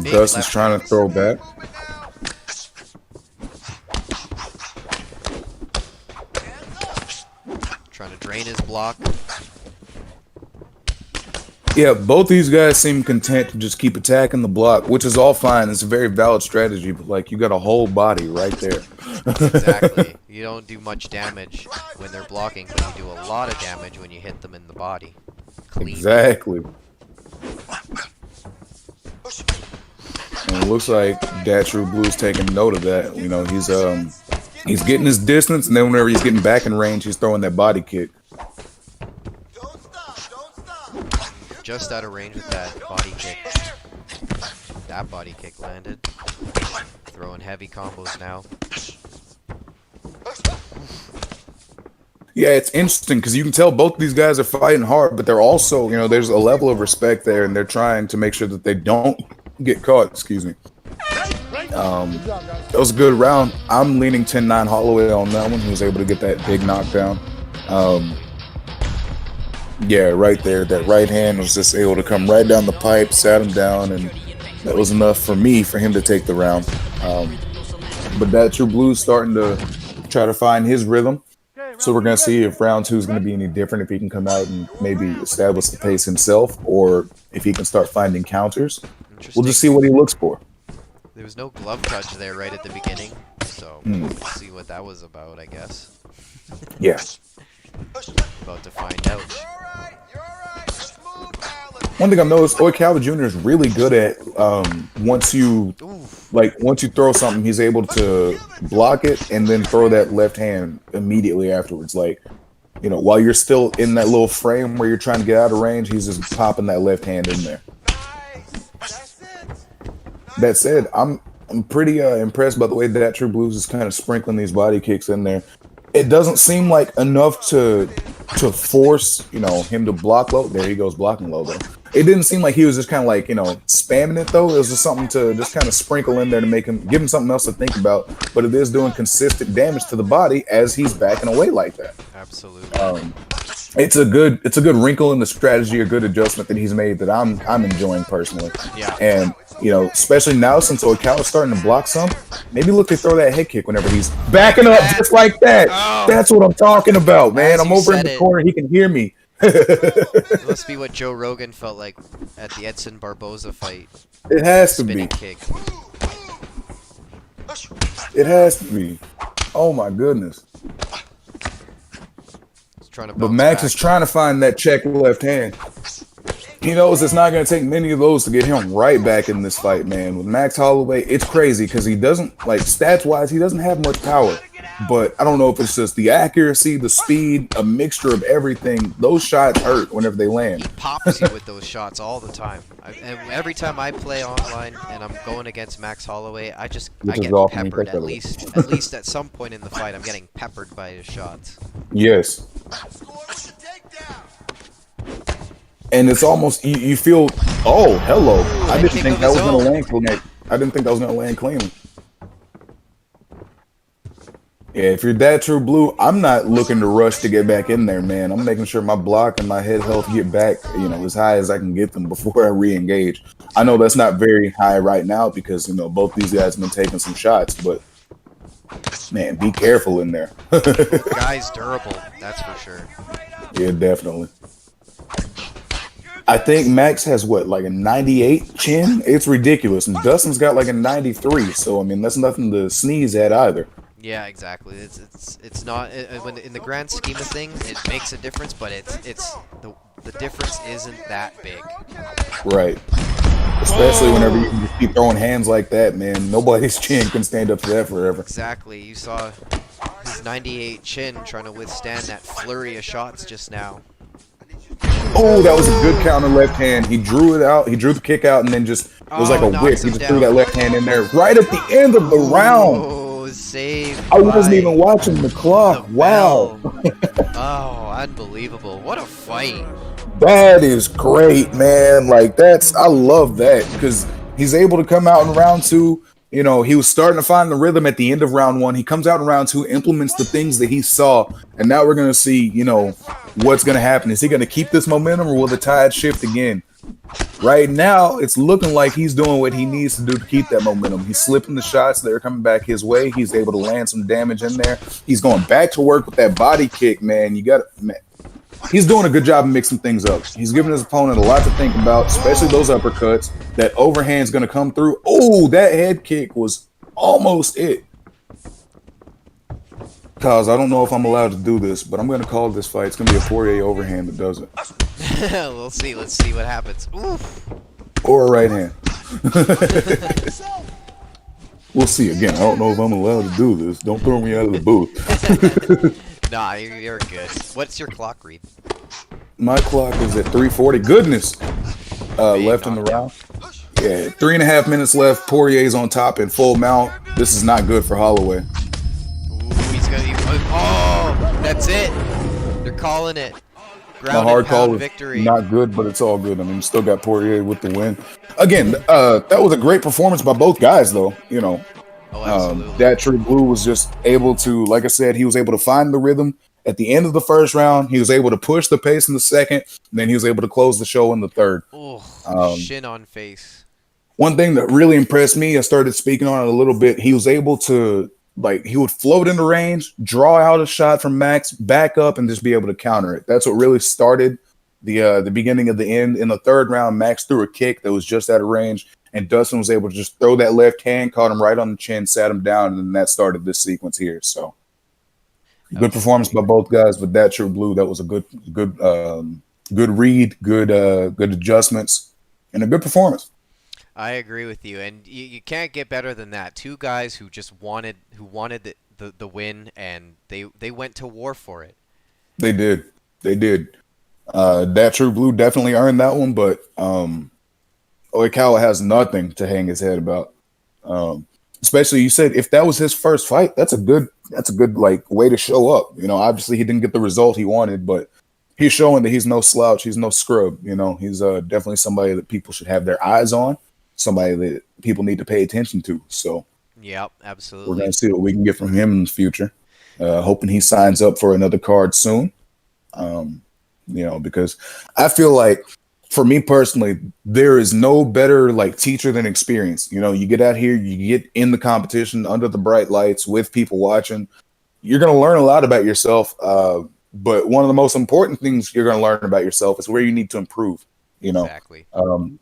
B: Dustin's trying to throw back.
A: Trying to drain his block.
B: Yeah, both these guys seem content to just keep attacking the block, which is all fine. It's a very valid strategy, but like you got a whole body right there.
A: Exactly. You don't do much damage when they're blocking, but you do a lot of damage when you hit them in the body. Clean.
B: Exactly. And looks like Dat True Blue's taking note of that. You know, he's getting his distance, and then whenever he's getting back in range, he's throwing that body kick.
C: Don't stop. Don't stop.
A: Just out of range with that body kick. That body kick landed. Throwing heavy combos now.
B: Yeah, it's interesting because you can tell both these guys are fighting hard, but they're also, you know, there's a level of respect there, and they're trying to make sure that they don't get caught. Excuse me. That was a good round. I'm leaning 10-9 Holloway on that one. He was able to get that big knockdown. Yeah, right there. That right hand was just able to come right down the pipe, sat him down, and that was enough for him to take the round. But that True Blue's starting to try to find his rhythm. So we're going to see if round 2 is going to be any different, if he can come out and maybe establish the pace himself, or if he can start finding counters. We'll just see what he looks for.
A: There was no glove touch there right at the beginning, so we'll see what that was about, I guess.
B: Yeah.
A: About to find out.
C: You're all right. Let's move now. Let's
B: One thing I've noticed, Oi Calvin Jr. is really good at once you throw something, he's able to block it and then throw that left hand immediately afterwards. Like, you know, while you're still in that little frame where you're trying to get out of range, he's just popping that left hand in there.
C: nice. That's it.
B: That said, I'm pretty impressed by the way that True Blues is kind of sprinkling these body kicks in there. It doesn't seem like enough to force, you know, him to block low. There he goes, blocking low though. It didn't seem like he was just kind of like, you know, spamming it though. It was just something to just kind of sprinkle in there to give him something else to think about. But it is doing consistent damage to the body as he's backing away like that.
A: Absolutely.
B: It's a good wrinkle in the strategy, a good adjustment that he's made that I'm enjoying personally.
A: Yeah.
B: And you know, especially now since Oikawa is starting to block some, maybe look to throw that head kick whenever he's backing up just like that.
A: Oh.
B: That's what I'm talking about, man.
A: As
B: I'm
A: you
B: over in
A: said
B: the
A: it.
B: corner. He can hear me.
A: It must be what Joe Rogan felt like at the Edson Barboza fight.
B: It has to be.
A: Spinning kick.
B: It has to be. Oh my goodness.
A: He's trying to
B: But
A: bounce
B: Max
A: back.
B: is trying to find that check left hand. He knows it's not going to take many of those to get him right back in this fight, man. With Max Holloway, it's crazy because he doesn't, like, stats-wise, he doesn't have much power. But I don't know if it's just the accuracy, the speed, a mixture of everything. Those shots hurt whenever they land.
A: He pops you with those shots all the time. And every time I play online and I'm going against Max Holloway, I get
B: often
A: peppered
B: peppered.
A: at least at some point in the fight. I'm getting peppered by his shots.
B: Yes.
C: score with the takedown.
B: And it's almost, you feel, oh, hello. I didn't
A: kick
B: think
A: of
B: that
A: his
B: was going to
A: own.
B: land clean. I didn't think that was going to land cleanly. Yeah, if you're that True Blue, I'm not looking to rush to get back in there, man. I'm making sure my block and my head health get back, you know, as high as I can get them before I re-engage. I know that's not very high right now because, you know, both these guys have been taking some shots, but, man, be careful in there.
A: Guy's durable, that's for sure.
B: Yeah, definitely. I think Max has what, like a 98 chin? It's ridiculous. And Dustin's got like a 93. So I mean, that's nothing to sneeze at either.
A: Yeah, exactly. It's not when in the grand scheme of things, it makes a difference, but the difference isn't that big.
B: Right. Especially whenever you just keep throwing hands like that, man. Nobody's chin can stand up to that forever.
A: Exactly. You saw his 98 chin trying to withstand that flurry of shots just now.
B: Oh, that was a good counter left hand. He drew it out. He drew the kick out and then just, it was like a
A: knocks
B: whip. He
A: him
B: just threw
A: down.
B: that left hand in there right at the end of the round.
A: Oh, saved.
B: I wasn't
A: by
B: even watching the clock.
A: the
B: Wow.
A: bell. Oh, unbelievable. What a fight.
B: That is great, man. Like, I love that because he's able to come out in round 2. You know, he was starting to find the rhythm at the end of round 1. He comes out in round 2, implements the things that he saw, and now we're going to see, you know, what's going to happen. Is he going to keep this momentum or will the tide shift again? Right now, it's looking like he's doing what he needs to do to keep that momentum. He's slipping the shots that are coming back his way. He's able to land some damage in there. He's going back to work with that body kick, man. He's doing a good job of mixing things up. He's giving his opponent a lot to think about, especially those uppercuts. That overhand's going to come through. Oh, that head kick was almost it. Cause I don't know if I'm allowed to do this, but I'm going to call this fight. It's going to be a Poirier overhand that does it.
A: We'll see. Let's see what happens. Oof.
B: Or a right hand. We'll see. Again, I don't know if I'm allowed to do this. Don't throw me out of the booth.
A: Nah, you're good. What's your clock read?
B: My clock is at 3:40. Goodness.
A: Being
B: Left in the
A: knocked out.
B: round. Yeah, 3.5 minutes left. Poirier's on top in full mount. This is not good for Holloway.
A: Ooh, he's gonna. Oh, that's it. They're calling it.
B: My
A: Ground
B: hard
A: and pound
B: call is
A: victory.
B: not good, but it's all good. I mean, still got Poirier with the win. Again, that was a great performance by both guys, though. You know,
A: Oh, absolutely.
B: that True Blue was just able to, like I said, he was able to find the rhythm at the end of the first round. He was able to push the pace in the second, and then he was able to close the show in the third.
A: Oh, shin on face.
B: One thing that really impressed me, I started speaking on it a little bit. He was able to, like, he would float into range, draw out a shot from Max, back up, and just be able to counter it. That's what really started the beginning of the end. In the third round, Max threw a kick that was just out of range, and Dustin was able to just throw that left hand, caught him right on the chin, sat him down, and then that started this sequence here. So, good performance by both guys. But that True Blue, that was a good read, good adjustments, and a good performance.
A: I agree with you, and you can't get better than that. Two guys who just wanted the win, and they went to war for it.
B: They did. That True Blue definitely earned that one, but Oikawa has nothing to hang his head about. Especially, you said if that was his first fight, that's a good like way to show up. You know, obviously he didn't get the result he wanted, but he's showing that he's no slouch, he's no scrub. You know, he's definitely somebody that people should have their eyes on, somebody that people need to pay attention to. So,
A: yep, absolutely.
B: we're gonna see what we can get from him in the future. Hoping he signs up for another card soon. You know, because I feel like, for me personally, there is no better like teacher than experience. You know, you get out here, you get in the competition under the bright lights with people watching. You're going to learn a lot about yourself. But one of the most important things you're going to learn about yourself is where you need to improve. You know,
A: Exactly.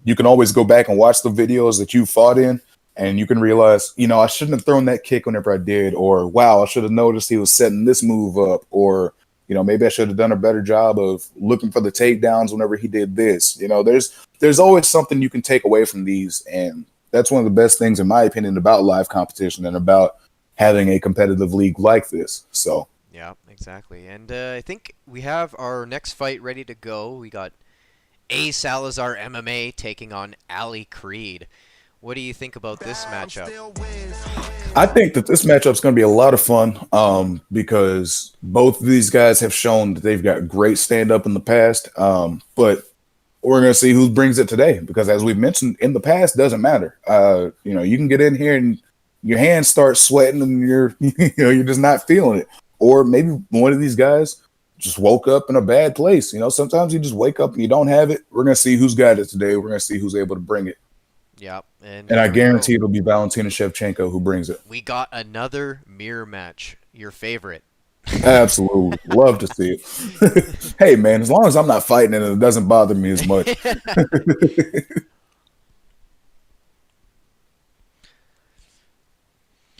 B: You can always go back and watch the videos that you fought in, and you can realize, you know, I shouldn't have thrown that kick whenever I did, or wow, I should have noticed he was setting this move up, or you know, maybe I should have done a better job of looking for the takedowns whenever he did this. You know, there's always something you can take away from these, and that's one of the best things, in my opinion, about live competition and about having a competitive league like this. So,
A: Yeah, exactly. And I think we have our next fight ready to go. We got A. Salazar MMA taking on Ali Creed. What do you think about this matchup?
B: I think that this matchup is going to be a lot of fun because both of these guys have shown that they've got great stand-up in the past. But we're going to see who brings it today, because as we've mentioned, in the past, doesn't matter. You know, you can get in here and your hands start sweating and you're you're just not feeling it. Or maybe one of these guys just woke up in a bad place. You know, sometimes you just wake up and you don't have it. We're going to see who's got it today. We're going to see who's able to bring it.
A: Yep.
B: And I guarantee it'll be Valentina Shevchenko who brings it.
A: We got another mirror match. Your favorite.
B: Absolutely. Love to see it. Hey, man, as long as I'm not fighting it doesn't bother me as much.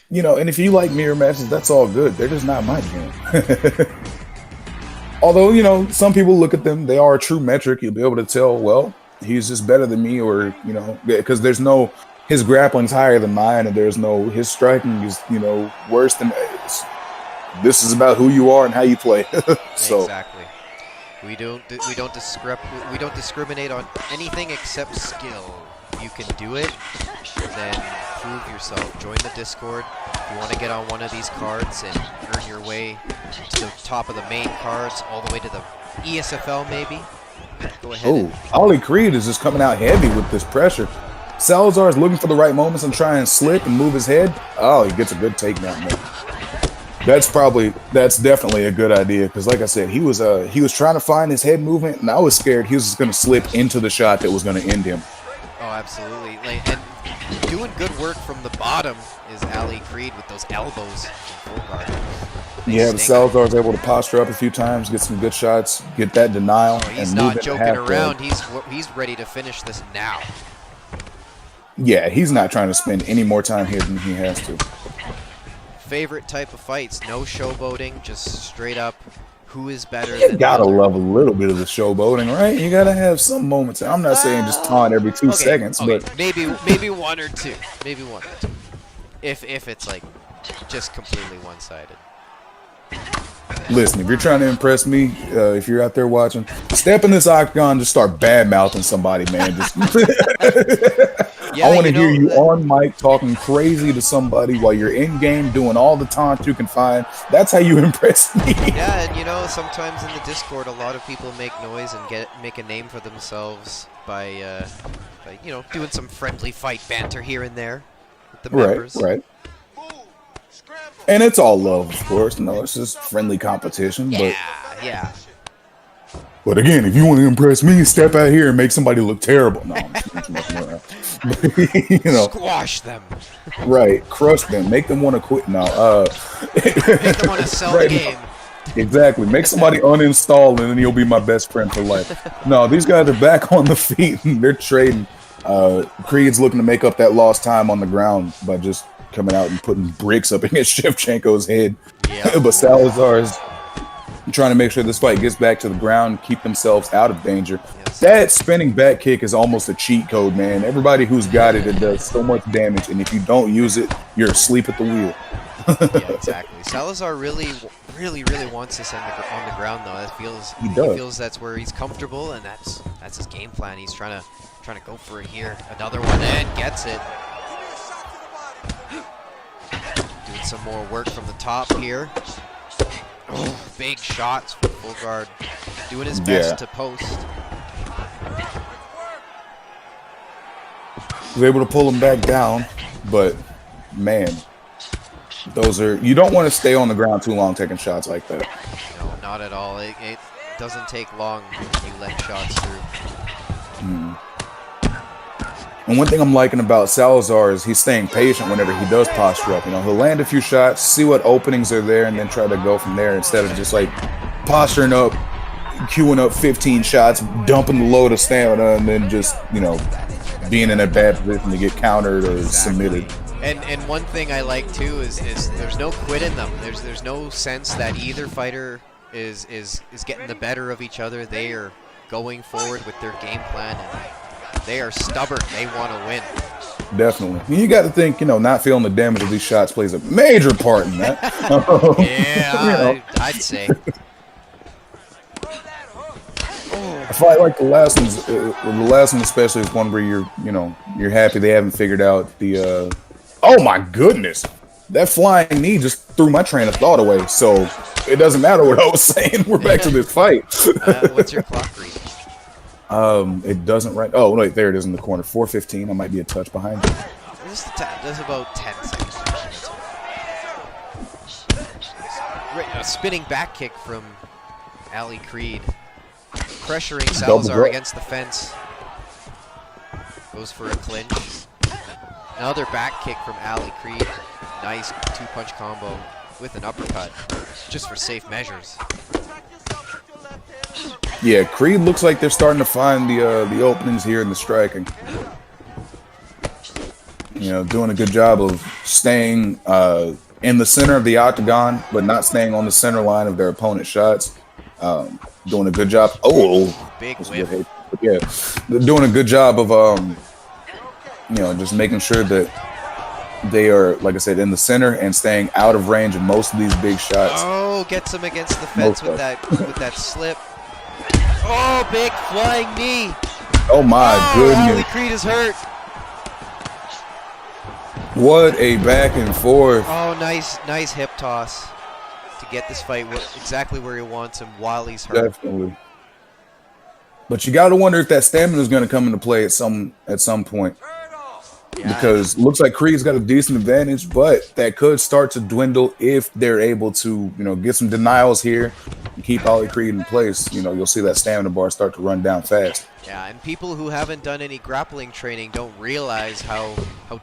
B: You know, and if you like mirror matches, that's all good. They're just not my jam. Although, you know, some people look at them, they are a true metric. You'll be able to tell, well, he's just better than me, or, you know, because there's no, his grappling's higher than mine, and there's no, his striking is, you know, worse than his. This is about who you are and how you play. So
A: Exactly. We don't discriminate on anything except skill. You can do it, then prove yourself. Join the Discord if you want to get on one of these cards and earn your way to the top of the main cards, all the way to the ESFL maybe. Go ahead.
B: oh, Ali Creed is just coming out heavy with this pressure. Salazar is looking for the right moments and try and slip and move his head. Oh, he gets a good takedown there. That's definitely a good idea, because like I said, he was trying to find his head movement, and I was scared he was just going to slip into the shot that was going to end him.
A: Oh, absolutely. And doing good work from the bottom is Ali Creed with those elbows in full guard.
B: Yeah, but Salazar's able to posture up a few times, get some good shots, get that denial.
A: Oh, he's
B: and
A: not
B: move it
A: joking
B: half
A: around.
B: guard.
A: He's ready to finish this now.
B: Yeah, he's not trying to spend any more time here than he has to.
A: Favorite type of fights, no showboating, just straight up who is better
B: You
A: than the
B: gotta
A: other.
B: love a little bit of the showboating, right? You gotta have some moments. I'm not saying just taunt every 2 seconds, but
A: maybe one or two, maybe one or two. If it's like just completely one-sided.
B: listen, if you're trying to impress me, if you're out there watching, step in this octagon, just start bad mouthing somebody, man. Just
A: Yeah,
B: I want to
A: you
B: hear
A: know,
B: you on mic talking crazy to somebody while you're in game doing all the taunts you can find. That's how you impress me.
A: yeah, and you know, sometimes in the Discord, a lot of people make noise and make a name for themselves by you know, doing some friendly fight banter here and there with the members.
B: Right.
C: Move. Scramble.
B: And it's all love, of course. No, it's just friendly competition.
A: Yeah.
B: But again, if you want to impress me, step out here and make somebody look terrible. No, I'm just messing around. You know,
A: Squash them.
B: right? Crush them, make them want to quit. No,
A: Make them want to sell
B: Right.
A: the game.
B: exactly. Make somebody uninstall, and then you'll be my best friend for life. No, these guys are back on the feet and they're trading. Creed's looking to make up that lost time on the ground by just coming out and putting bricks up against Shevchenko's head.
A: Yeah.
B: But Salazar's trying to make sure this fight gets back to the ground, keep themselves out of danger.
A: Yes.
B: That spinning back kick is almost a cheat code, man. Everybody who's got it, it does so much damage, and if you don't use it, you're asleep at the wheel.
A: Yeah, exactly. Salazar really wants this on the ground, though. That feels
B: He does.
A: feels that's where he's comfortable, and that's his game plan. He's trying to go for it here. Another one and gets it.
C: Give me a shot to the body.
A: Doing some more work from the top here. Oh, big shots from full guard. Doing his best
B: Yeah.
A: to post.
B: Was able to pull him back down, but man, those are, you don't want to stay on the ground too long taking shots like that.
A: No, not at all. It doesn't take long when you let shots through.
B: And one thing I'm liking about Salazar is he's staying patient whenever he does posture up. You know, he'll land a few shots, see what openings are there, and then try to go from there instead of just like posturing up, queuing up 15 shots, dumping the load of stamina, and then just, you know, being in a bad position to get countered or submitted.
A: And one thing I like too is there's no quit in them. There's no sense that either fighter is getting the better of each other. They are going forward with their game plan, and they are stubborn. They want to win.
B: Definitely. And you got to think, you know, not feeling the damage of these shots plays a major part in that.
A: Yeah,
B: You know.
A: I'd say.
B: A fight like the last one especially is one where you're happy they haven't figured out the oh my goodness, that flying knee just threw my train of thought away. So it doesn't matter what I was saying. We're back to this fight.
A: What's your clock read?
B: It doesn't right. Oh wait, there it is in the corner. 4:15. I might be a touch behind.
A: Just a tad. There's about 10 seconds. A spinning back kick from Ali Creed. Pressuring Salazar
B: drop.
A: against the fence. Goes for a clinch. Another back kick from Ali Creed. Nice two-punch combo with an uppercut. Just for safe measures.
B: Yeah, Creed looks like they're starting to find the openings here in the striking. You know, doing a good job of staying in the center of the octagon, but not staying on the center line of their opponent's shots. Doing a good job. Oh,
A: Big
B: that's a
A: whip.
B: good hit. But yeah, they're doing a good job of you know, just making sure that they are, like I said, in the center and staying out of range of most of these big shots.
A: Oh, gets him against the fence with that slip. Oh, big flying knee.
B: Oh my
A: Ali
B: goodness!
A: Creed is hurt.
B: What a back and forth.
A: Oh, nice hip toss to get this fight exactly where he wants him while he's hurt.
B: Definitely. But you got to wonder if that stamina is going to come into play at some point.
A: Yeah.
B: Because looks like Creed's got a decent advantage, but that could start to dwindle if they're able to, you know, get some denials here and keep Ali Creed in place. You know, you'll see that stamina bar start to run down fast.
A: Yeah, and people who haven't done any grappling training don't realize how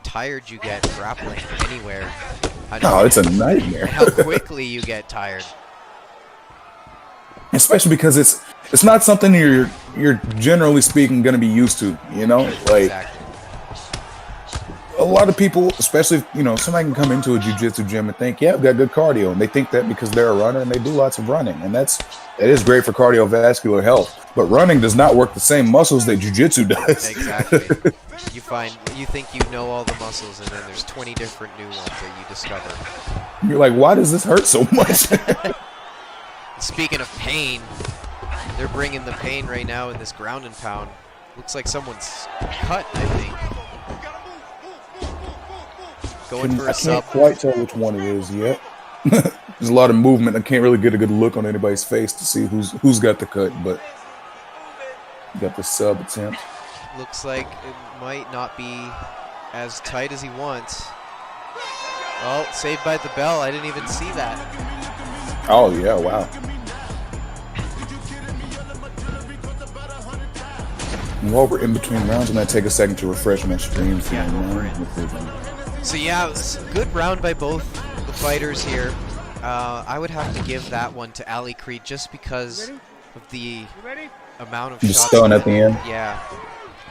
A: tired you get grappling anywhere.
B: No, it's a nightmare.
A: How quickly you get tired.
B: Especially because it's not something you're generally speaking going to be used to, you know? Like,
A: Exactly.
B: a lot of people, especially if, somebody can come into a jiu-jitsu gym and think, yeah, I've got good cardio, and they think that because they're a runner and they do lots of running, and that is great for cardiovascular health. But running does not work the same muscles that jiu-jitsu does.
A: Exactly. You think you know all the muscles, and then there's 20 different new ones that you discover.
B: You're like, why does this hurt so much?
A: Speaking of pain, they're bringing the pain right now in this ground and pound. Looks like someone's cut, I think. Going for a sub.
B: I can't quite tell which one it is yet. There's a lot of movement. I can't really get a good look on anybody's face to see who's got the cut, but got the sub attempt.
A: Looks like it might not be as tight as he wants. Oh, saved by the bell. I didn't even see that.
B: Oh, yeah, wow. And while we're in between rounds, I'm going to take a second to refresh my stream.
A: So yeah, it was a good round by both the fighters here. I would have to give that one to Ali Creed just because of the amount of
B: Just
A: shots.
B: stun at the end.
A: Yeah,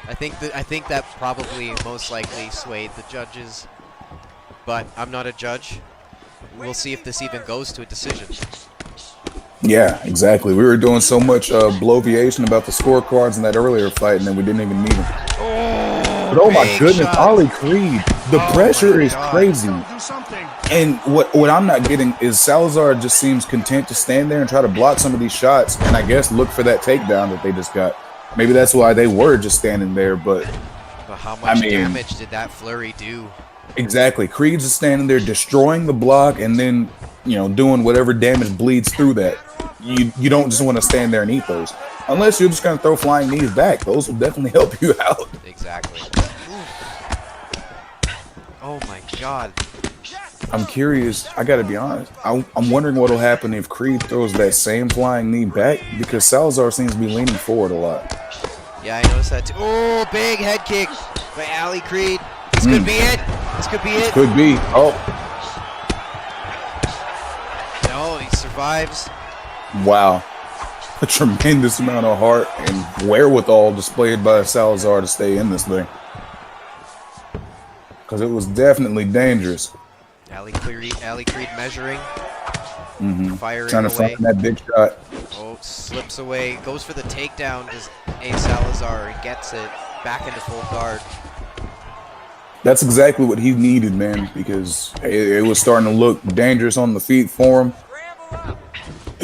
A: I think that probably most likely swayed the judges, but I'm not a judge. We'll see if this even goes to a decision.
B: Yeah, exactly. We were doing so much bloviation about the scorecards in that earlier fight, and then we didn't even need them. But oh my goodness,
A: shot.
B: Ali Creed, the pressure is crazy. And what I'm not getting is Salazar just seems content to stand there and try to block some of these shots, and I guess look for that takedown that they just got. Maybe that's why they were just standing there, but
A: how much damage did that flurry do?
B: Exactly. Creed's just standing there destroying the block and then, doing whatever damage bleeds through that. You don't just want to stand there and eat those. Unless you're just going to throw flying knees back. Those will definitely help you out.
A: Exactly. Oh my god.
B: I'm curious. I got to be honest. I'm wondering what will happen if Creed throws that same flying knee back, because Salazar seems to be leaning forward a lot.
A: Yeah, I noticed that too. Oh, big head kick by Ali Creed. This could be it. This could be it.
B: Could be. Oh.
A: No, he survives.
B: Wow. A tremendous amount of heart and wherewithal displayed by Salazar to stay in this thing. Because it was definitely dangerous.
A: Ali Creed measuring. Firing
B: Trying to
A: away.
B: find that big shot.
A: Oh, slips away. Goes for the takedown. Just A. Salazar and gets it back into full guard.
B: That's exactly what he needed, man, because it was starting to look dangerous on the feet for him.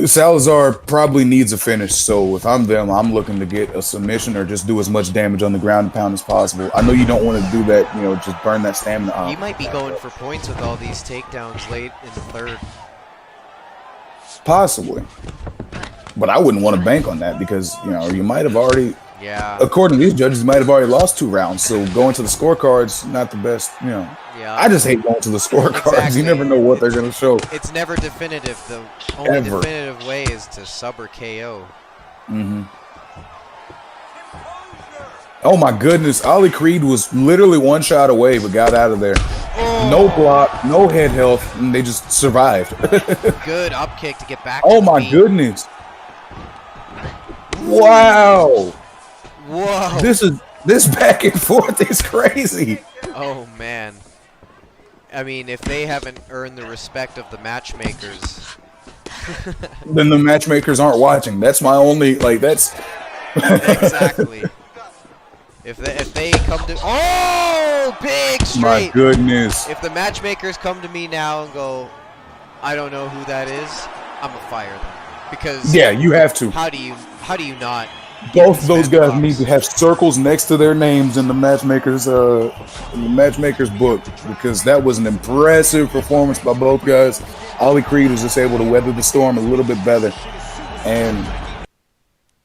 B: Salazar probably needs a finish, so if I'm them, I'm looking to get a submission or just do as much damage on the ground and pound as possible. I know you don't want to do that, just burn that stamina off.
A: He might be going for points with all these takedowns late in the third.
B: Possibly. But I wouldn't want to bank on that because, you might have already...
A: Yeah.
B: According to these judges, you might have already lost 2 rounds, so going to the scorecards, not the best,
A: Yeah.
B: I just hate going to the scorecards.
A: Exactly.
B: You never know what they're going to show.
A: It's never definitive. The only definitive way is to sub or KO.
B: Oh my goodness, Ali Creed was literally one shot away but got out of there.
A: Oh.
B: No block, no head health, and they just survived.
A: Good up kick to get back.
B: Oh
A: to the
B: my
A: feet.
B: goodness. Wow.
A: Whoa.
B: This back and forth is crazy.
A: Oh man. I mean, if they haven't earned the respect of the matchmakers.
B: Then the matchmakers aren't watching. That's my only, that's...
A: Exactly. If they come to... Oh! Big straight!
B: My goodness.
A: If the matchmakers come to me now and go, I don't know who that is, I'm going to fire them. Because...
B: Yeah, you have to.
A: How do you not...
B: Both of those guys need to have circles next to their names in the matchmakers book, because that was an impressive performance by both guys. Ali Creed was just able to weather the storm a little bit better, and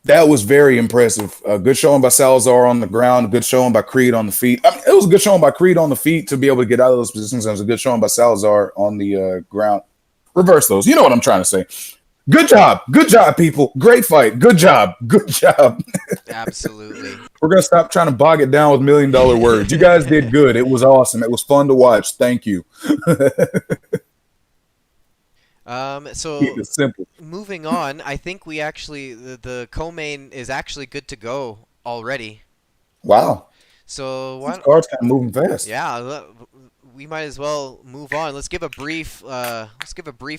B: that was very impressive. A good showing by Salazar on the ground, a good showing by Creed on the feet. I mean, it was a good showing by Creed on the feet to be able to get out of those positions. It was a good showing by Salazar on the ground. Reverse those. You know what I'm trying to say. Good job, people. Great fight. Good job.
A: Absolutely.
B: We're gonna stop trying to bog it down with $1 million words. You guys did good. It was awesome. It was fun to watch. Thank you.
A: So
B: Keep it simple.
A: moving on, I think we actually the co-main is actually good to go already.
B: Wow.
A: So
B: These cards kind of moving fast.
A: yeah, we might as well move on. Let's give a brief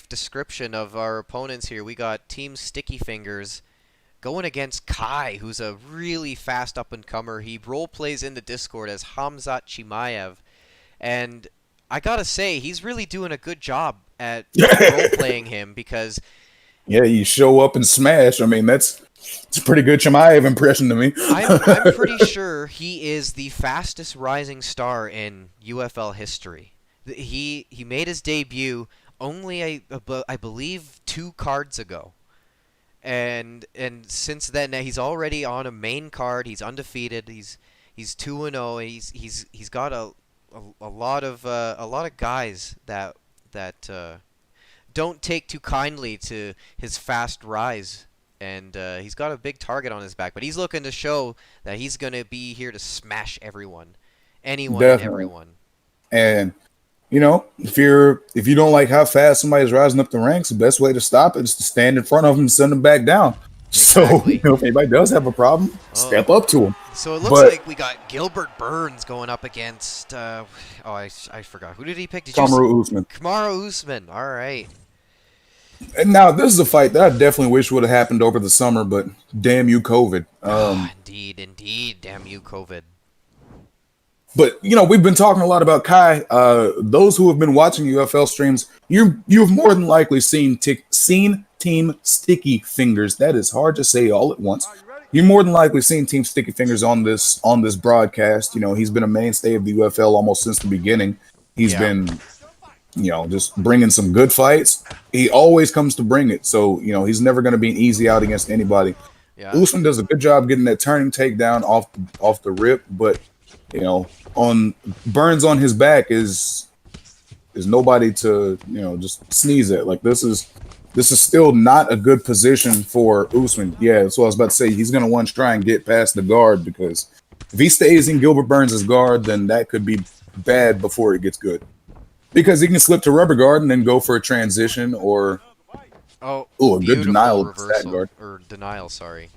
A: description of our opponents here. We got Team Sticky Fingers going against Kai, who's a really fast up-and-comer. He role plays in the Discord as Hamzat Chimaev, and I gotta say, he's really doing a good job at role playing him because
B: Yeah, you show up and smash. I mean, it's a pretty good Chimaev impression to me.
A: I'm pretty sure he is the fastest rising star in UFL history. He made his debut only I believe 2 cards ago. And since then he's already on a main card. He's undefeated. He's 2-0. He's got a lot of guys that don't take too kindly to his fast rise, and he's got a big target on his back. But he's looking to show that he's gonna be here to smash everyone, anyone,
B: Definitely.
A: and everyone.
B: And you know, if you don't like how fast somebody's rising up the ranks, the best way to stop it is to stand in front of them and send them back down.
A: Exactly.
B: So if anybody does have a problem, step up to them.
A: So it looks like we got Gilbert Burns going up against I forgot, who did he pick? Did
B: Kamaru Usman.
A: Kamaru Usman. All right.
B: And now this is a fight that I definitely wish would have happened over the summer, but damn you, COVID.
A: Indeed, damn you, COVID.
B: But you know, we've been talking a lot about Kai. Those who have been watching UFL streams, you've more than likely seen Team Sticky Fingers. That is hard to say all at once. You've more than likely seen Team Sticky Fingers on this broadcast. You know, he's been a mainstay of the UFL almost since the beginning. He's been, you know, just bringing some good fights. He always comes to bring it. So, you know, he's never going to be an easy out against anybody.
A: Yeah.
B: Usman does a good job getting that turning takedown off the rip, but you know, on Burns on his back is nobody to, you know, just sneeze at. Like this is still not a good position for Usman. Yeah, that's what I was about to say. He's gonna want to try and get past the guard, because if he stays in Gilbert Burns' guard, then that could be bad before it gets good. Because he can slip to rubber guard and then go for a transition or a good denial
A: reversal,
B: guard.
A: or denial, sorry.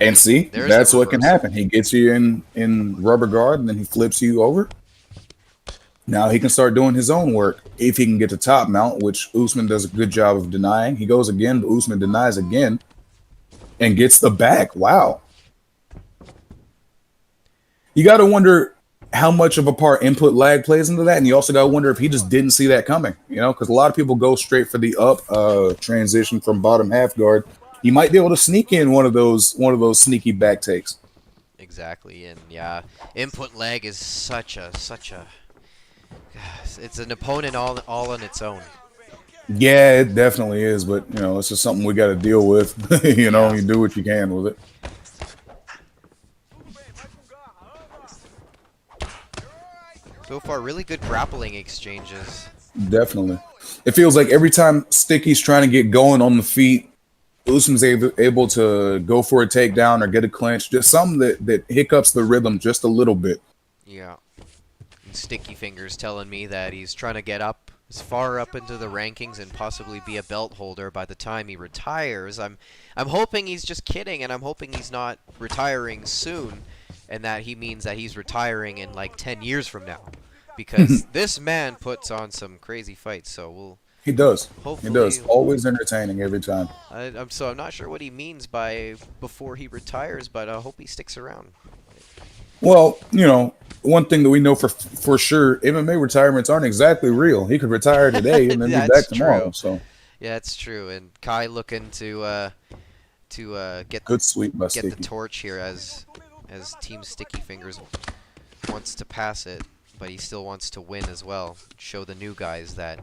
B: And see,
A: There's
B: that's
A: the
B: what can
A: reversal.
B: happen. He gets you in rubber guard, and then he flips you over. Now he can start doing his own work if he can get to top mount, which Usman does a good job of denying. He goes again, but Usman denies again and gets the back. Wow. You got to wonder how much of a part input lag plays into that, and you also got to wonder if he just didn't see that coming. You know, because a lot of people go straight for the up transition from bottom half guard. He might be able to sneak in one of those sneaky back takes.
A: Exactly, and yeah, input lag is such a it's an opponent all on its own.
B: Yeah, it definitely is, but you know, it's just something we got to deal with. You know, you do what you can with it.
A: So far, really good grappling exchanges.
B: Definitely. It feels like every time Sticky's trying to get going on the feet, Usman's able to go for a takedown or get a clinch, just something that hiccups the rhythm just a little bit.
A: Yeah. And Sticky Fingers telling me that he's trying to get up as far up into the rankings and possibly be a belt holder by the time he retires. I'm hoping he's just kidding, and I'm hoping he's not retiring soon, and that he means that he's retiring in like 10 years from now, because this man puts on some crazy fights. So
B: He does.
A: Hopefully,
B: He does. Always entertaining every time.
A: I'm not sure what he means by before he retires, but I hope he sticks around.
B: Well, you know, one thing that we know for sure, MMA retirements aren't exactly real. He could retire today and then be back tomorrow.
A: True.
B: So
A: yeah, that's true. And Kai looking to get
B: good sweep by
A: get
B: Sticky.
A: the torch here as Team Sticky Fingers wants to pass it, but he still wants to win as well. Show the new guys that,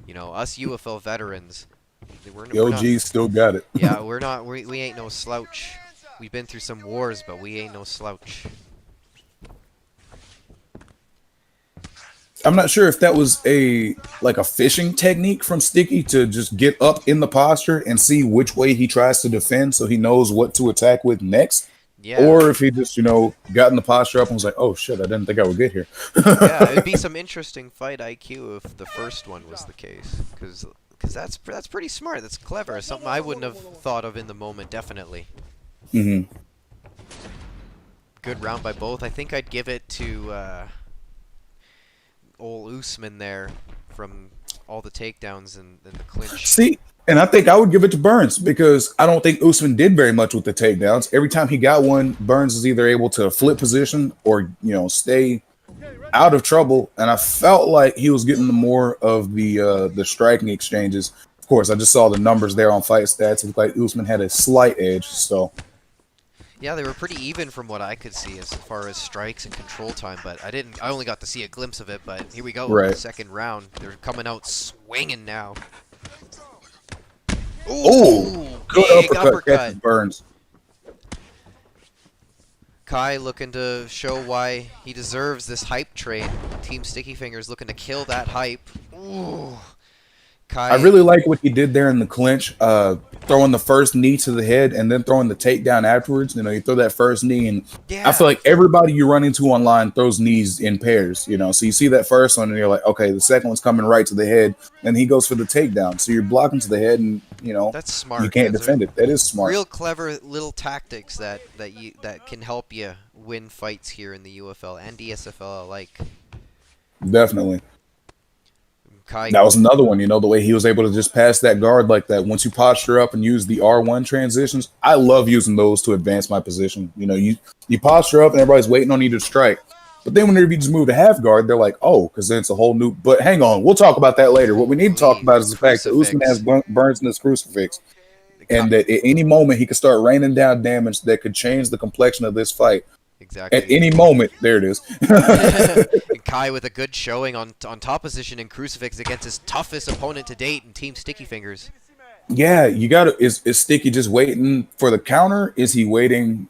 A: you know, us UFL veterans,
B: The OG's still got it.
A: Yeah, we ain't no slouch. We've been through some wars, but we ain't no slouch.
B: I'm not sure if that was a fishing technique from Sticky to just get up in the posture and see which way he tries to defend, so he knows what to attack with next.
A: Yeah.
B: Or if he just, you know, got in the posture up and was like, "Oh shit, I didn't think I would get here."
A: Yeah, it'd be some interesting fight IQ if the first one was the case, because that's pretty smart. That's clever. Something I wouldn't have thought of in the moment. Definitely.
B: Mm-hmm.
A: Good round by both. I think I'd give it to old Usman there from all the takedowns and the clinch.
B: See, and I think I would give it to Burns because I don't think Usman did very much with the takedowns. Every time he got one, Burns is either able to flip position or stay out of trouble. And I felt like he was getting more of the striking exchanges. Of course, I just saw the numbers there on fight stats. It looked like Usman had a slight edge. So
A: Yeah, they were pretty even from what I could see as far as strikes and control time, but I only got to see a glimpse of it, but here we go.
B: Right.
A: Second round. They're coming out swinging now.
B: Ooh, good
A: big
B: uppercut catches Burns.
A: Kai looking to show why he deserves this hype train. Team Sticky Fingers looking to kill that hype. Ooh. Kai,
B: I really like what he did there in the clinch, throwing the first knee to the head and then throwing the takedown afterwards. You throw that first knee, and
A: yeah.
B: I feel like everybody you run into online throws knees in pairs. So you see that first one, and you're like, okay, the second one's coming right to the head, and he goes for the takedown. So you're blocking to the head, and
A: that's smart.
B: You can't defend it. That is smart.
A: Real clever little tactics that can help you win fights here in the UFL and ESFL alike.
B: Definitely.
A: Kai.
B: That was another one, the way he was able to just pass that guard like that. Once you posture up and use the R1 transitions, I love using those to advance my position. You posture up and everybody's waiting on you to strike. But then whenever you just move to half guard, they're like, oh, because then it's a whole new. But hang on, we'll talk about that later. What we need to talk about is the fact that Usman has Burns in his crucifix. And that at any moment he could start raining down damage that could change the complexion of this fight.
A: Exactly.
B: At any moment, there it is.
A: And Kai with a good showing on top position in crucifix against his toughest opponent to date in Team Sticky Fingers.
B: Yeah, you got to. Is Sticky just waiting for the counter? Is he waiting?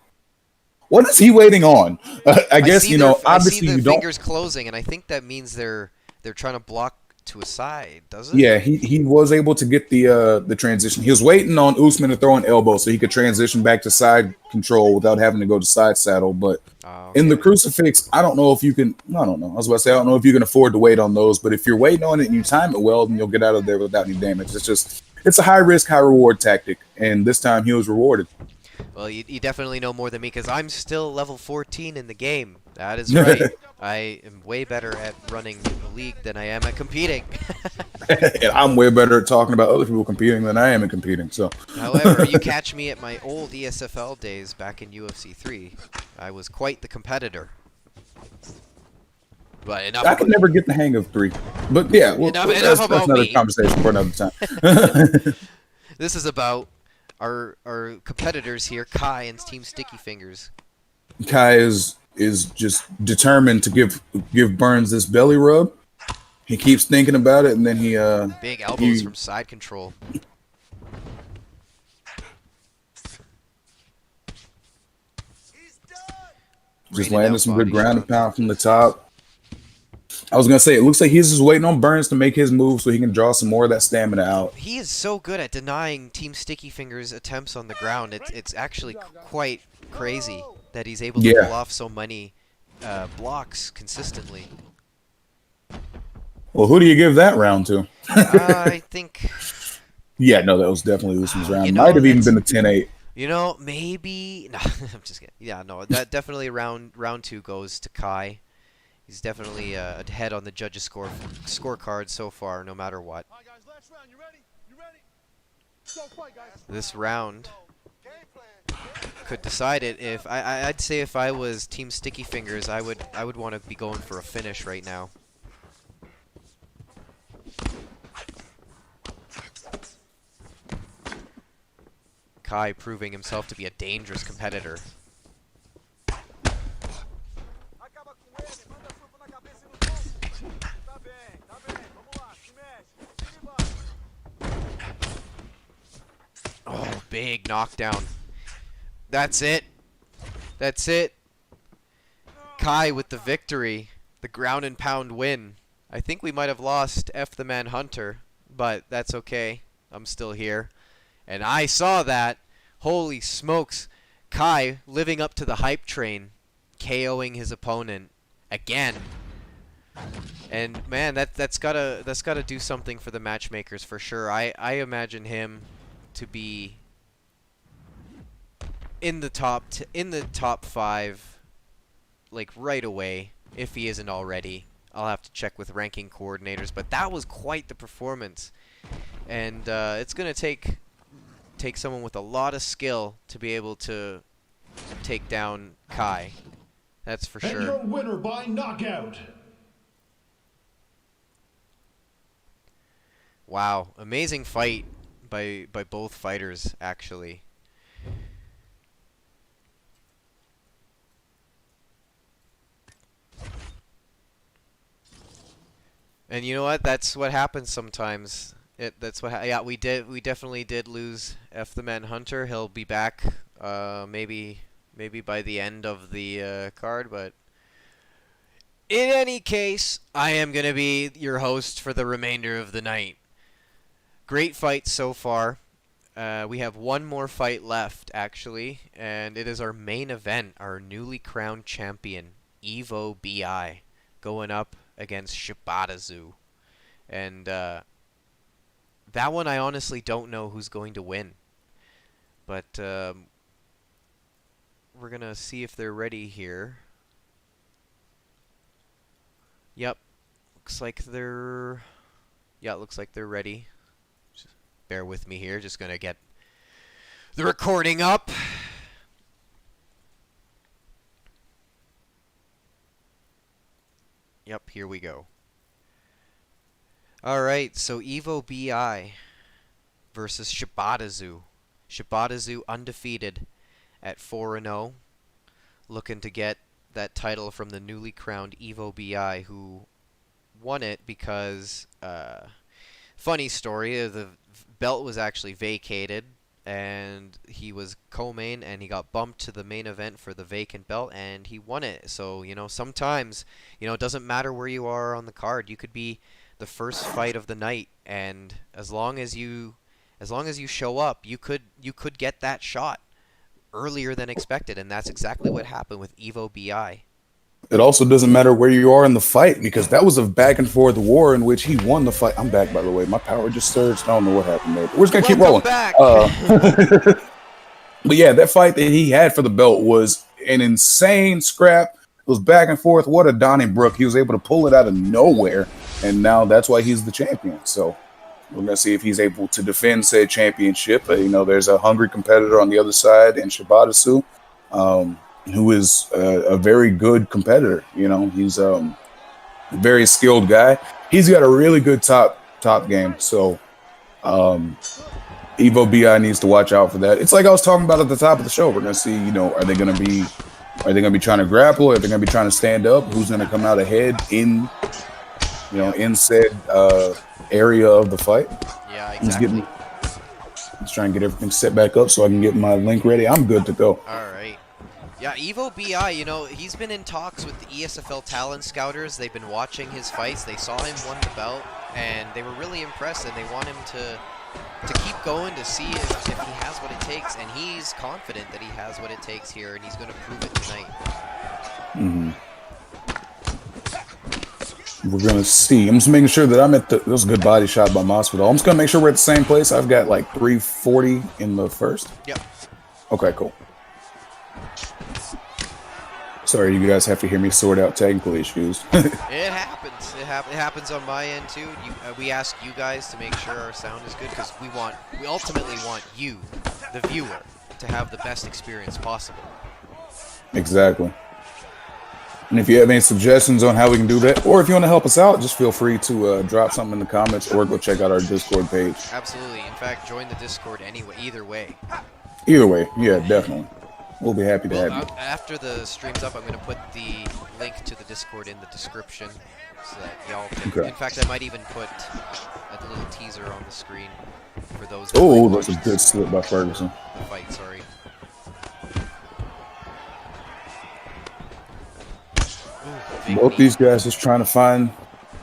B: What is he waiting on? I guess obviously
A: I see the
B: you don't.
A: fingers closing, and I think that means they're trying to block to a side, does it?
B: Yeah, he was able to get the transition. He was waiting on Usman to throw an elbow so he could transition back to side control without having to go to side saddle. But in the crucifix, I don't know if you can. I don't know. I was about to say I don't know if you can afford to wait on those. But if you're waiting on it and you time it well, then you'll get out of there without any damage. It's a high risk, high reward tactic, and this time he was rewarded.
A: Well, you definitely know more than me because I'm still level 14 in the game. That is right. I am way better at running a league than I am at competing.
B: And I'm way better at talking about other people competing than I am at competing. So,
A: however, you catch me at my old ESFL days back in UFC 3. I was quite the competitor. But enough.
B: I can never get the hang of 3. But yeah, that's another conversation for another time.
A: This is about our competitors here, Kai and Team Sticky Fingers.
B: Kai is just determined to give Burns this belly rub. He keeps thinking about it, and then he
A: big elbows from side control.
B: Just landing some good ground and pound from the top. I was gonna say it looks like he's just waiting on Burns to make his move so he can draw some more of that stamina out.
A: He is so good at denying Team Sticky Fingers attempts on the ground. It's actually quite crazy that he's able to pull off so many blocks consistently.
B: Well, who do you give that round to?
A: I think.
B: Yeah, no, that was definitely Usman's round. Might have even been a 10-8.
A: Maybe. No, I'm just kidding. Yeah, no, that definitely round 2 goes to Kai. He's definitely ahead on the judges' scorecard so far, no matter what.
C: All right, guys, last round. You ready? You ready? Go fight, guys.
A: This round could decide it. If I'd say if I was Team Sticky Fingers, I would want to be going for a finish right now. Kai proving himself to be a dangerous competitor. Oh, big knockdown. That's it. That's it. Kai with the victory. The ground and pound win. I think we might have lost F the Man Hunter, but that's okay. I'm still here. And I saw that. Holy smokes. Kai living up to the hype train. KOing his opponent. Again. And man, that's gotta do something for the matchmakers for sure. I imagine him to be in the top 5 like right away, if he isn't already. I'll have to check with ranking coordinators, but that was quite the performance. And it's going to take someone with a lot of skill to be able to take down Kai. That's for
D: And
A: sure.
D: your winner by knockout.
A: Wow, amazing fight by both fighters, actually. And you know what? That's what happens sometimes. That's what. Yeah, we definitely did lose F the Man Hunter. He'll be back, maybe by the end of the card. But in any case, I am gonna be your host for the remainder of the night. Great fight so far. We have one more fight left, actually, and it is our main event. Our newly crowned champion, Evo BI, going up against Shibatazu. And that one I honestly don't know who's going to win. But we're going to see if they're ready here. Yep. Looks like they're... Yeah, it looks like they're ready. Just bear with me here. Just going to get the recording up. Yep, here we go. Alright, so Evo BI versus Shibatazu. Shibatazu undefeated at 4-0. Looking to get that title from the newly crowned Evo BI, who won it because, funny story, the belt was actually vacated and he was co-main and he got bumped to the main event for the vacant belt and he won it. So, you know, sometimes, you know, it doesn't matter where you are on the card. You could be the first fight of the night, and as long as you show up, you could get that shot earlier than expected, and that's exactly what happened with Evo BI.
B: It also doesn't matter where you are in the fight, because that was a back and forth war in which he won the fight. I'm back, by the way. My power just surged. I don't know what happened there. But we're just gonna keep rolling.
A: Back.
B: But yeah, that fight that he had for the belt was an insane scrap. It was back and forth. What a Donnybrook. He was able to pull it out of nowhere, and now that's why he's the champion. So we're gonna see if he's able to defend said championship. You know, there's a hungry competitor on the other side in Shibatazu, who is a very good competitor. You know, he's a very skilled guy. He's got a really good top game. So Evo BI needs to watch out for that. It's like I was talking about at the top of the show. We're gonna see, you know, are they gonna be trying to grapple? Are they gonna be trying to stand up? Who's gonna come out ahead in, you know, in said area of the fight?
A: Yeah, exactly.
B: Let's try and get everything set back up so I can get my link ready. I'm good to go.
A: All right. Yeah, Evo BI, you know, he's been in talks with the ESFL talent scouters. They've been watching his fights. They saw him win the belt, and they were really impressed, and they want him to keep going to see if he has what it takes, and he's confident that he has what it takes here, and he's going to prove it tonight.
B: Mm-hmm. We're gonna see. I'm just making sure that I'm at that was a good body shot by Masvidal. I'm just gonna make sure we're at the same place. I've got like 340 in the first.
A: Yep.
B: Okay, cool. Sorry, you guys have to hear me sort out technical issues.
A: It happens. It happens on my end too. We ask you guys to make sure our sound is good because we ultimately want you, the viewer, to have the best experience possible.
B: Exactly. And if you have any suggestions on how we can do that, or if you want to help us out, just feel free to drop something in the comments or go check out our Discord page.
A: Absolutely. In fact, join the Discord anyway. Either way.
B: Either way, yeah, definitely. We'll be happy to have you.
A: After the stream's up, I'm going to put the link to the Discord in the description so that y'all can...
B: Okay.
A: In fact, I might even put a little teaser on the screen for those...
B: Oh, that's a good slip by Ferguson.
A: The fight, sorry.
B: Both these guys just trying to find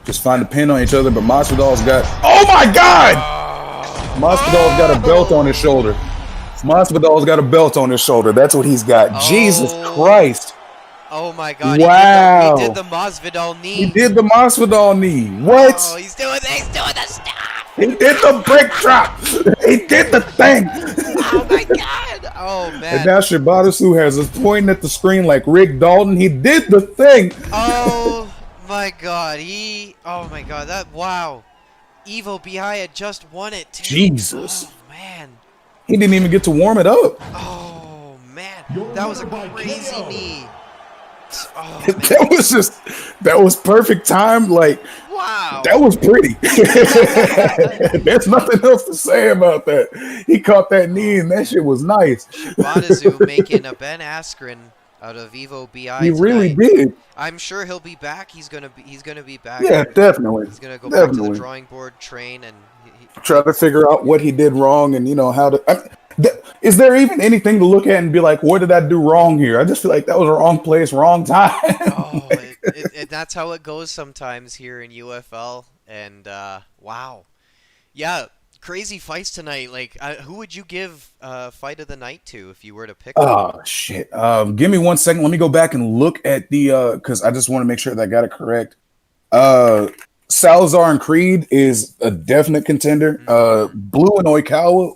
B: a pin on each other, but Masvidal's got... Oh my God! Masvidal's got a belt on his shoulder. Masvidal's got a belt on his shoulder. That's what he's got. Jesus Christ!
A: Oh my God!
B: Wow!
A: He did the Masvidal knee.
B: He did the Masvidal knee. What?
A: Oh, he's doing the stuff.
B: He did the brick drop. He did the thing.
A: Oh my god! Oh
B: And
A: man!
B: now Shibata has us pointing at the screen like Rick Dalton. He did the thing.
A: Oh my god! Oh my god! Wow! Evo BI had just won it too.
B: Jesus.
A: Oh man!
B: He didn't even get to warm it up.
A: Oh man!
D: Your
A: That was a
D: winner by
A: crazy
D: KO.
A: knee. Oh man!
B: That was perfect time. Like,
A: Wow!
B: that was pretty. There's nothing else to say about that. He caught that knee, and that shit was nice.
A: Shibatazu making a Ben Askren out of Evo BI
B: He really
A: tonight.
B: did.
A: I'm sure he'll be back. He's gonna be back.
B: Yeah, definitely.
A: He's gonna go back to the
B: Definitely.
A: drawing board, train, and
B: Try to figure out what he did wrong and, how to. Is there even anything to look at and be like, what did I do wrong here? I just feel like that was the wrong place, wrong time.
A: oh, that's how it goes sometimes here in UFL. And wow, yeah, crazy fights tonight. Like, who would you give fight of the night to if you were to pick one?
B: Oh shit! Give me 1 second. Let me go back and look at the because I just want to make sure that I got it correct. Salazar and Creed is a definite contender. Blue and Oikawa.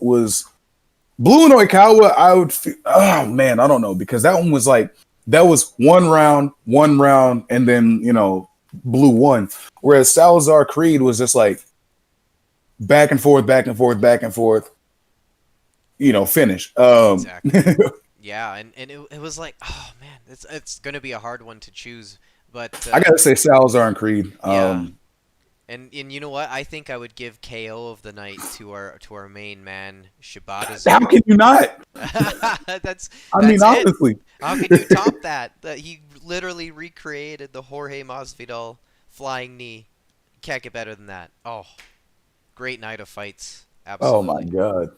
B: I would. Oh man, I don't know, because that one was like that was one round, and then Blue won. Whereas Salazar Creed was just like back and forth, finish.
A: Exactly. Yeah, and it was like, oh man, it's gonna be a hard one to choose, but
B: I gotta say Salazar and Creed.
A: yeah. And you know what? I think I would give KO of the night to our main man, Shibata.
B: How can you not?
A: that's
B: I mean,
A: it.
B: honestly,
A: How can you top that? That he literally recreated the Jorge Masvidal flying knee. Can't get better than that. Oh, great night of fights. Absolutely.
B: oh my god,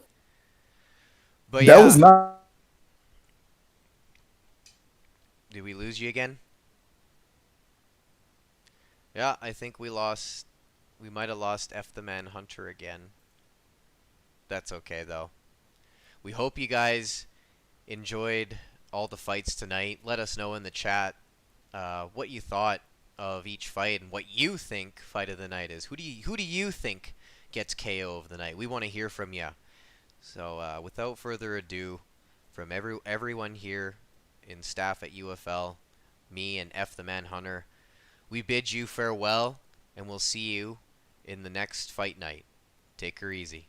A: But
B: that
A: yeah,
B: was not.
A: did we lose you again? Yeah, I think we lost. We might have lost F the Man Hunter again. That's okay though. We hope you guys enjoyed all the fights tonight. Let us know in the chat what you thought of each fight and what you think fight of the night is. Who do you think gets KO of the night? We want to hear from you. So without further ado, from everyone here in staff at UFL, me and F the Man Hunter, we bid you farewell, and we'll see you in the next fight night. Take her easy.